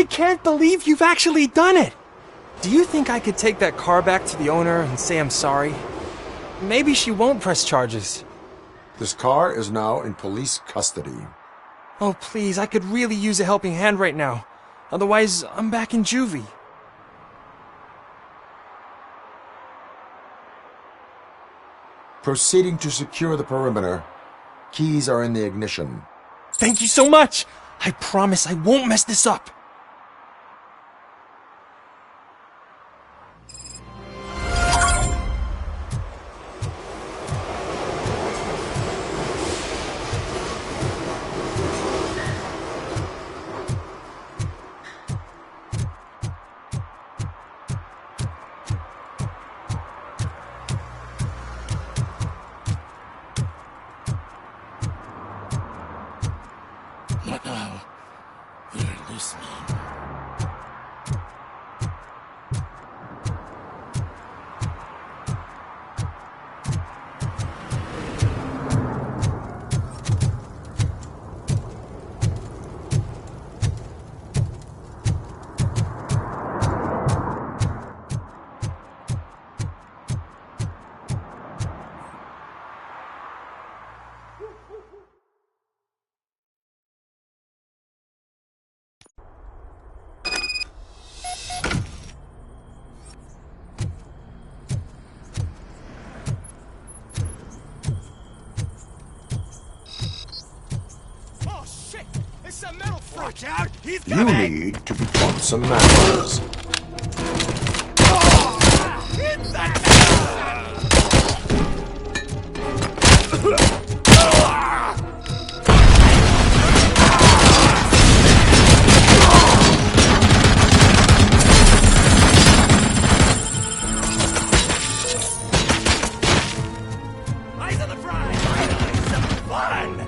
I can't believe you've actually done it! Do you think I could take that car back to the owner and say I'm sorry? Maybe she won't press charges. This car is now in police custody. Oh, please, I could really use a helping hand right now. Otherwise, I'm back in juvie. Proceeding to secure the perimeter. Keys are in the ignition. Thank you so much! I promise I won't mess this up. Watch out! He's You need to be taught some manners. Eyes on the prize! Finally, some fun!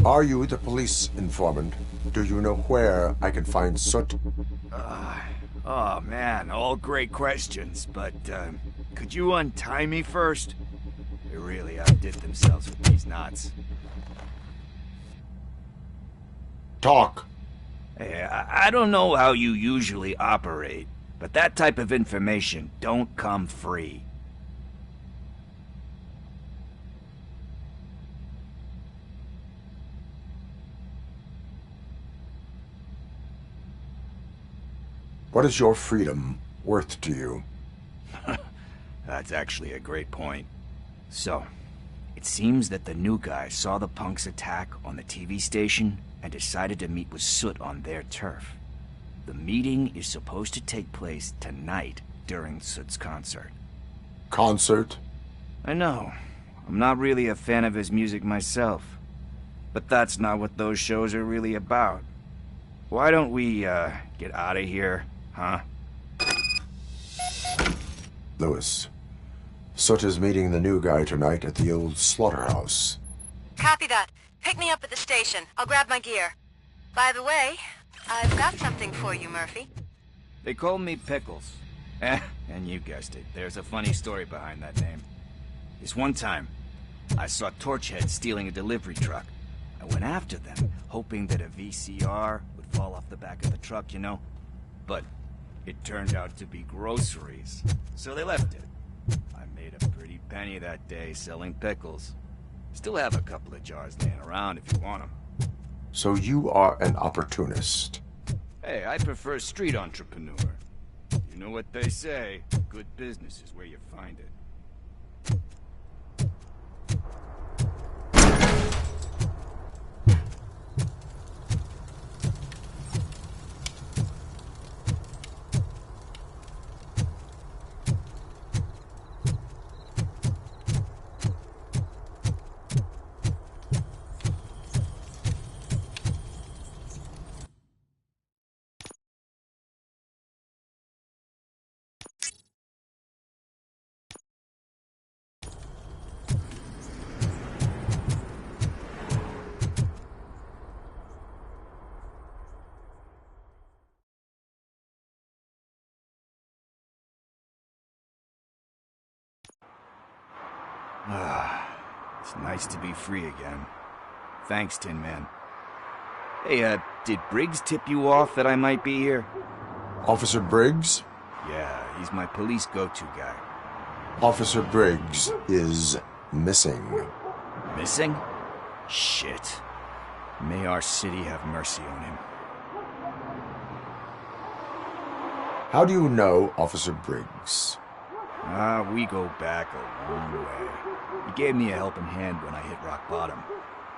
Are you the police informant? Do you know where I can find Soot? Oh man, all great questions, but could you untie me first? They really outdid themselves with these knots. Talk. Hey, I don't know how you usually operate, but that type of information don't come free. What is your freedom worth to you? That's actually a great point. So, it seems that the new guy saw the punks' attack on the TV station and decided to meet with Soot on their turf. The meeting is supposed to take place tonight during Soot's concert. Concert? I know. I'm not really a fan of his music myself. But that's not what those shows are really about. Why don't we, get out of here, huh? Lewis, Soot is meeting the new guy tonight at the old slaughterhouse. Copy that. Pick me up at the station. I'll grab my gear. By the way, I've got something for you, Murphy. They call me Pickles. And you guessed it, there's a funny story behind that name. This one time, I saw Torchhead stealing a delivery truck. I went after them, hoping that a VCR would fall off the back of the truck, you know? But it turned out to be groceries, so they left it. I made a pretty penny that day selling pickles. Still have a couple of jars laying around if you want them. So you are an opportunist. Hey, I prefer street entrepreneur. You know what they say, good business is where you find it. It's nice to be free again. Thanks, Tin Man. Hey, did Briggs tip you off that I might be here? Officer Briggs? Yeah, he's my police go-to guy. Officer Briggs is missing. Missing? Shit. May our city have mercy on him. How do you know Officer Briggs? We go back a long way. He gave me a helping hand when I hit rock bottom.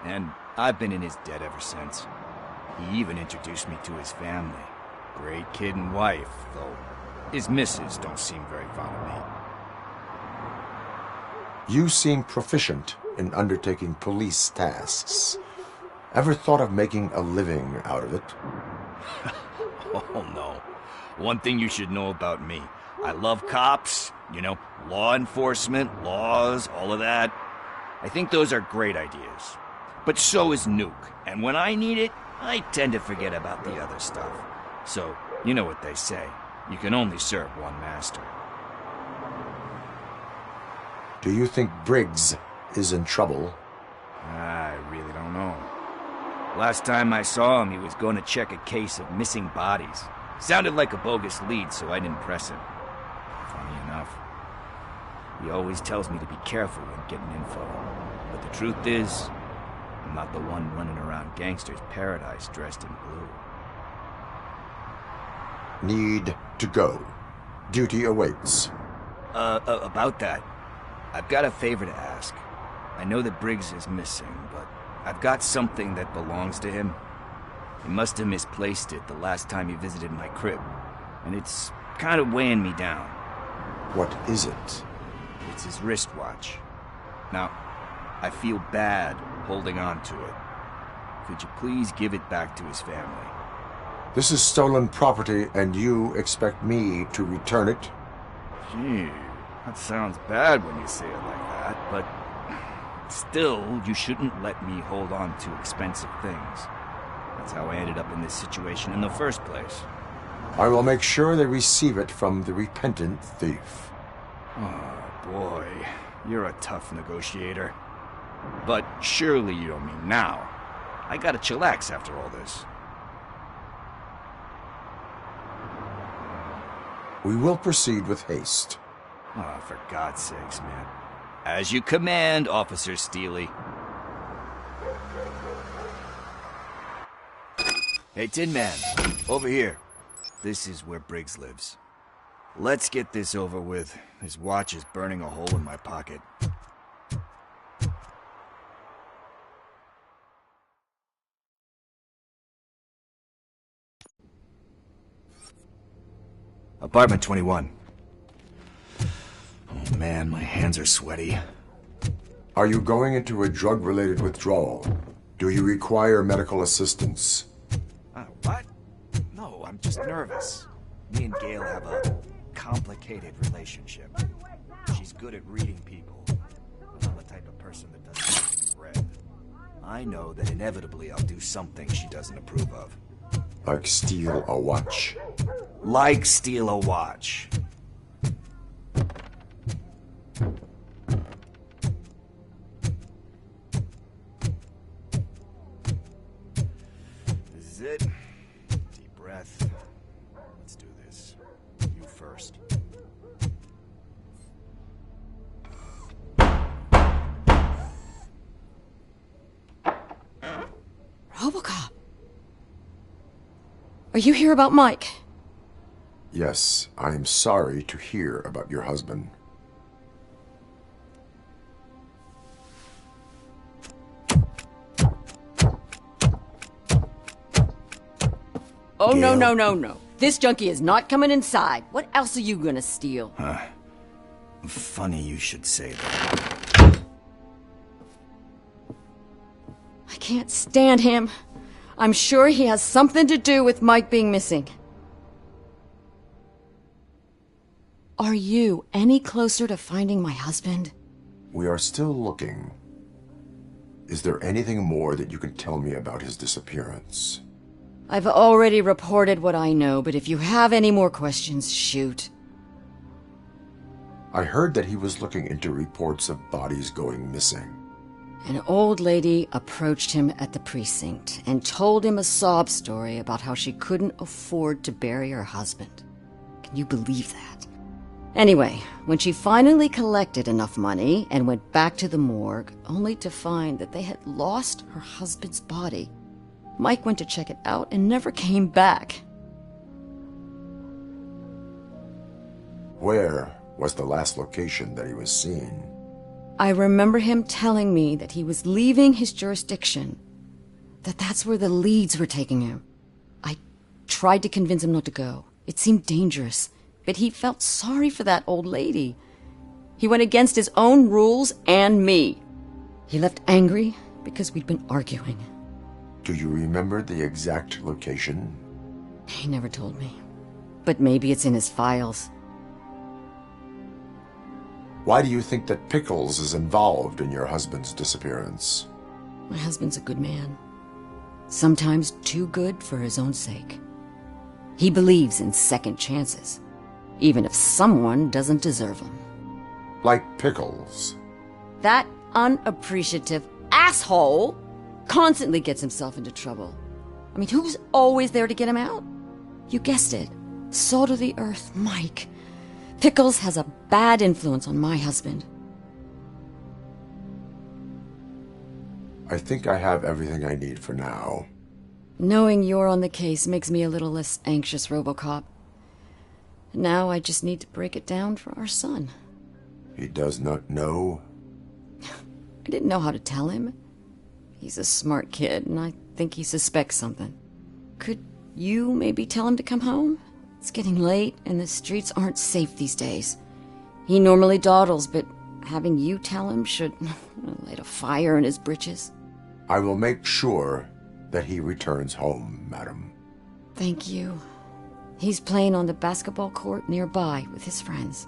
And I've been in his debt ever since. He even introduced me to his family. Great kid and wife, though his missus don't seem very fond of me. You seem proficient in undertaking police tasks. Ever thought of making a living out of it? Oh, no. One thing you should know about me. I love cops, you know, law enforcement, laws, all of that. I think those are great ideas. But so is Nuke, and when I need it, I tend to forget about the other stuff. So, you know what they say. You can only serve one master. Do you think Briggs is in trouble? I really don't know. Last time I saw him, he was going to check a case of missing bodies. Sounded like a bogus lead, so I didn't press him. Funny enough. He always tells me to be careful when getting info. But the truth is, I'm not the one running around gangster's paradise dressed in blue. Need to go. Duty awaits. About that, I've got a favor to ask. I know that Briggs is missing, but I've got something that belongs to him. He must have misplaced it the last time he visited my crib, and it's kind of weighing me down. What is it? It's his wristwatch. Now, I feel bad holding on to it. Could you please give it back to his family? This is stolen property, and you expect me to return it? Gee, that sounds bad when you say it like that, but Still, you shouldn't let me hold on to expensive things. That's how I ended up in this situation in the first place. I will make sure they receive it from the repentant thief. Oh, boy. You're a tough negotiator. But surely you don't mean now. I gotta chillax after all this. We will proceed with haste. Oh, for God's sakes, man. As you command, Officer Steely. Hey, Tin Man, over here. This is where Briggs lives. Let's get this over with. His watch is burning a hole in my pocket. Apartment 21. Oh man, my hands are sweaty. Are you going into a drug-related withdrawal? Do you require medical assistance? What? No, I'm just nervous. Me and Gail have a complicated relationship. She's good at reading people. I'm the type of person that doesn't read. I know that inevitably I'll do something she doesn't approve of. Like steal a watch? Like steal a watch. This is it. Deep breath. Let's do this. You first. Robocop. Are you here about Mike? Yes, I am sorry to hear about your husband. Oh, no, no, no, no. This junkie is not coming inside. What else are you gonna steal? Funny you should say that. I can't stand him. I'm sure he has something to do with Mike being missing. Are you any closer to finding my husband? We are still looking. Is there anything more that you can tell me about his disappearance? I've already reported what I know, but if you have any more questions, shoot. I heard that he was looking into reports of bodies going missing. An old lady approached him at the precinct and told him a sob story about how she couldn't afford to bury her husband. Can you believe that? Anyway, when she finally collected enough money and went back to the morgue, only to find that they had lost her husband's body, Mike went to check it out and never came back. Where was the last location that he was seen? I remember him telling me that he was leaving his jurisdiction, that that's where the leads were taking him. I tried to convince him not to go. It seemed dangerous, but he felt sorry for that old lady. He went against his own rules and me. He left angry because we'd been arguing. Do you remember the exact location? He never told me, but maybe it's in his files. Why do you think that Pickles is involved in your husband's disappearance? My husband's a good man. Sometimes too good for his own sake. He believes in second chances, even if someone doesn't deserve them. Like Pickles. That unappreciative asshole constantly gets himself into trouble. I mean, who's always there to get him out? You guessed it. Salt of the earth, Mike. Pickles has a bad influence on my husband. I think I have everything I need for now. Knowing you're on the case makes me a little less anxious, Robocop. Now I just need to break it down for our son. He does not know? I didn't know how to tell him. He's a smart kid, and I think he suspects something. Could you maybe tell him to come home? It's getting late, and the streets aren't safe these days. He normally dawdles, but having you tell him should light a fire in his britches. I will make sure that he returns home, madam. Thank you. He's playing on the basketball court nearby with his friends.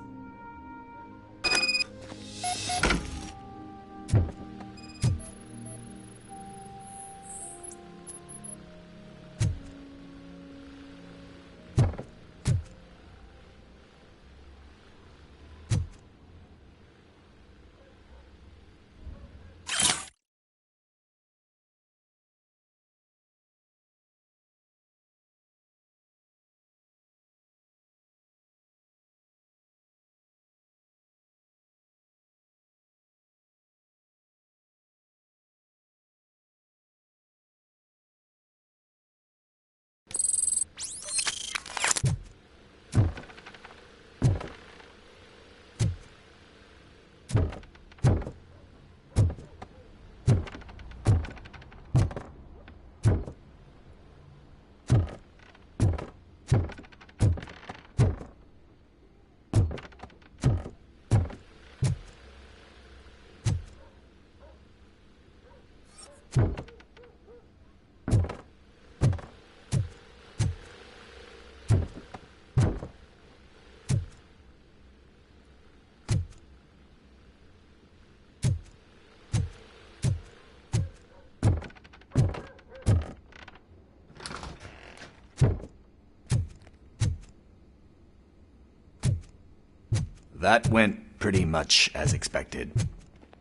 That went pretty much as expected.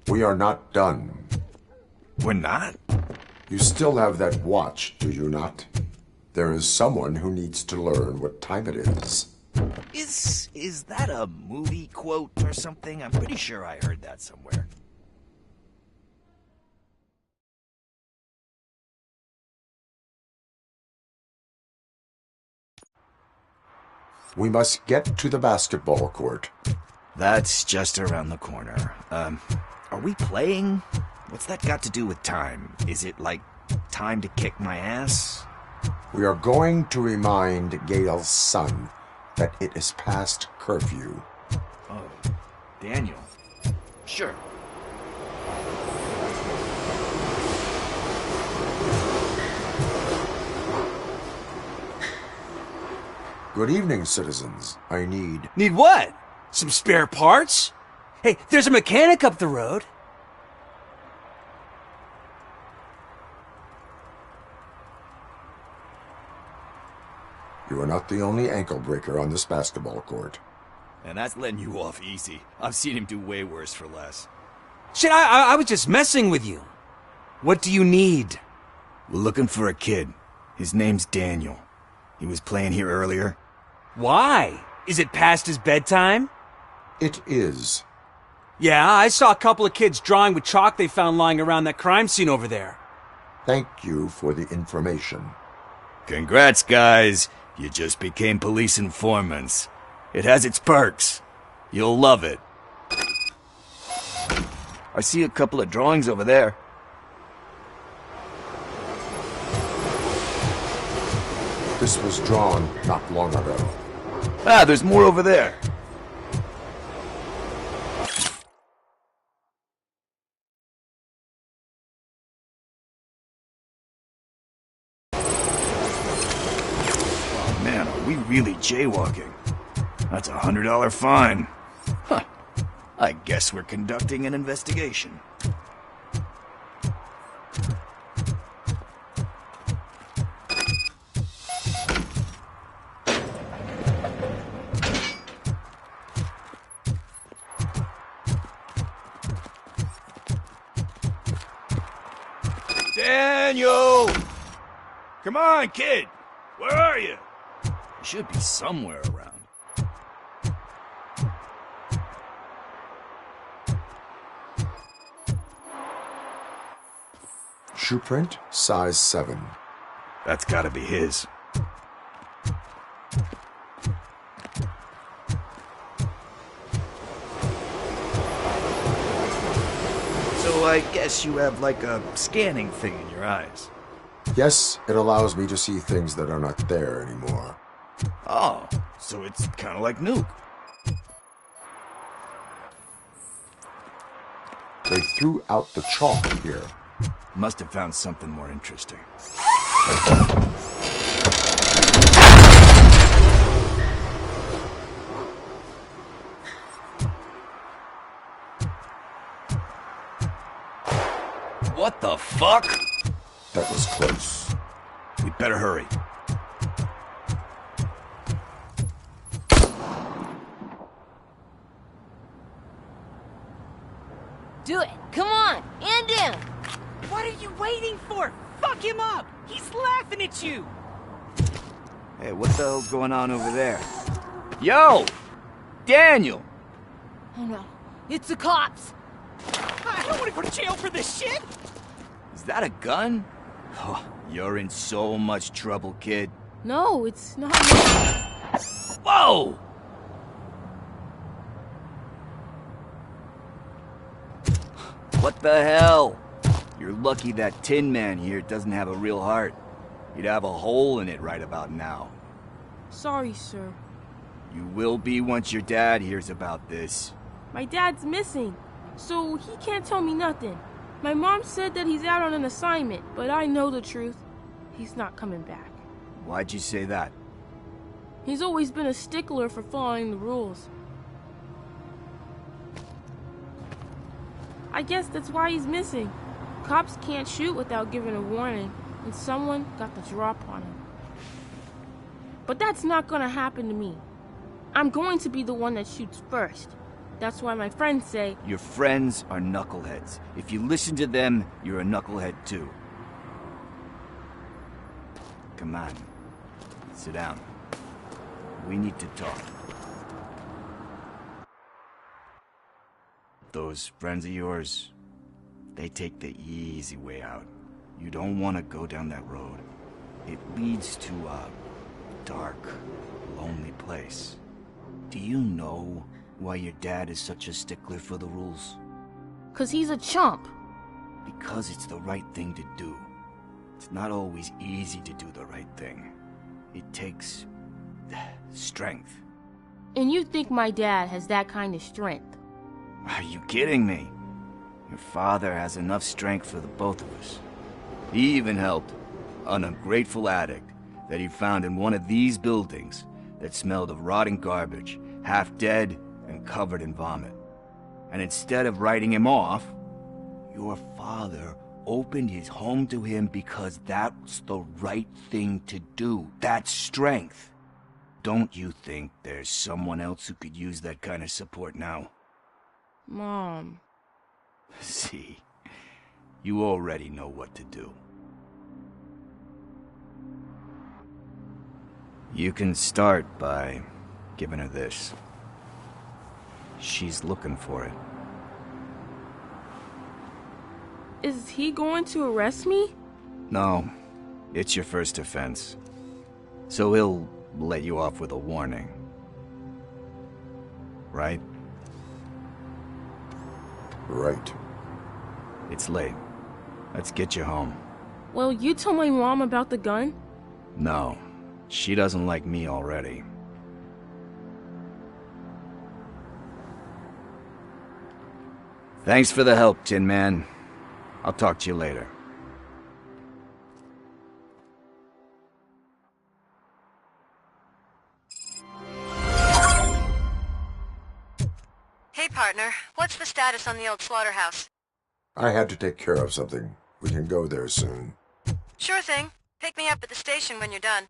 We are not done. We're not? You still have that watch, do you not? There is someone who needs to learn what time it is. Is that a movie quote or something? I'm pretty sure I heard that somewhere. We must get to the basketball court. That's just around the corner. Are we playing? What's that got to do with time? Is it like time to kick my ass? We are going to remind Gail's son that it is past curfew. Oh, Daniel. Sure. Good evening, citizens. I need... Need what? Some spare parts? Hey, there's a mechanic up the road. You are not the only ankle breaker on this basketball court. And that's letting you off easy. I've seen him do way worse for less. Shit, I was just messing with you. What do you need? We're looking for a kid. His name's Daniel. He was playing here earlier. Why? Is it past his bedtime? It is. Yeah, I saw a couple of kids drawing with chalk they found lying around that crime scene over there. Thank you for the information. Congrats, guys. You just became police informants. It has its perks. You'll love it. I see a couple of drawings over there. This was drawn not long ago. Ah, there's more over there. Oh man, are we really jaywalking? That's a $100 fine. Huh. I guess we're conducting an investigation. Daniel! Come on, kid! Where are you? You should be somewhere around. Shoe print, size 7. That's gotta be his. So I guess you have like a scanning thing in your eyes. Yes, it allows me to see things that are not there anymore. Oh, so it's kind of like Nuke. They threw out the chalk here. Must have found something more interesting. What the fuck? That was close. We better hurry. Do it. Come on. End him. What are you waiting for? Fuck him up! He's laughing at you! Hey, what the hell's going on over there? Yo! Daniel! Oh no. It's the cops. I don't want to go to jail for this shit! Is that a gun? Oh, you're in so much trouble, kid. No, it's not. Whoa! What the hell? You're lucky that Tin Man here doesn't have a real heart. He'd have a hole in it right about now. Sorry, sir. You will be once your dad hears about this. My dad's missing, so he can't tell me nothing. My mom said that he's out on an assignment, but I know the truth. He's not coming back. Why'd you say that? He's always been a stickler for following the rules. I guess that's why he's missing. Cops can't shoot without giving a warning, and someone got the drop on him. But that's not gonna happen to me. I'm going to be the one that shoots first. That's why my friends say... Your friends are knuckleheads. If you listen to them, you're a knucklehead too. Come on. Sit down. We need to talk. Those friends of yours, they take the easy way out. You don't want to go down that road. It leads to a dark, lonely place. Do you know why your dad is such a stickler for the rules? 'Cause he's a chump. Because it's the right thing to do. It's not always easy to do the right thing. It takes strength. And you think my dad has that kind of strength? Are you kidding me? Your father has enough strength for the both of us. He even helped an ungrateful addict that he found in one of these buildings that smelled of rotting garbage, half dead and covered in vomit. And instead of writing him off, your father opened his home to him because that's the right thing to do. That's strength. Don't you think there's someone else who could use that kind of support now? Mom. See, you already know what to do. You can start by giving her this. She's looking for it. Is he going to arrest me? No, it's your first offense. So he'll let you off with a warning. Right? Right. It's late. Let's get you home. Well, you tell my mom about the gun? No, she doesn't like me already. Thanks for the help, Tin Man. I'll talk to you later. Hey, partner. What's the status on the old slaughterhouse? I had to take care of something. We can go there soon. Sure thing. Pick me up at the station when you're done.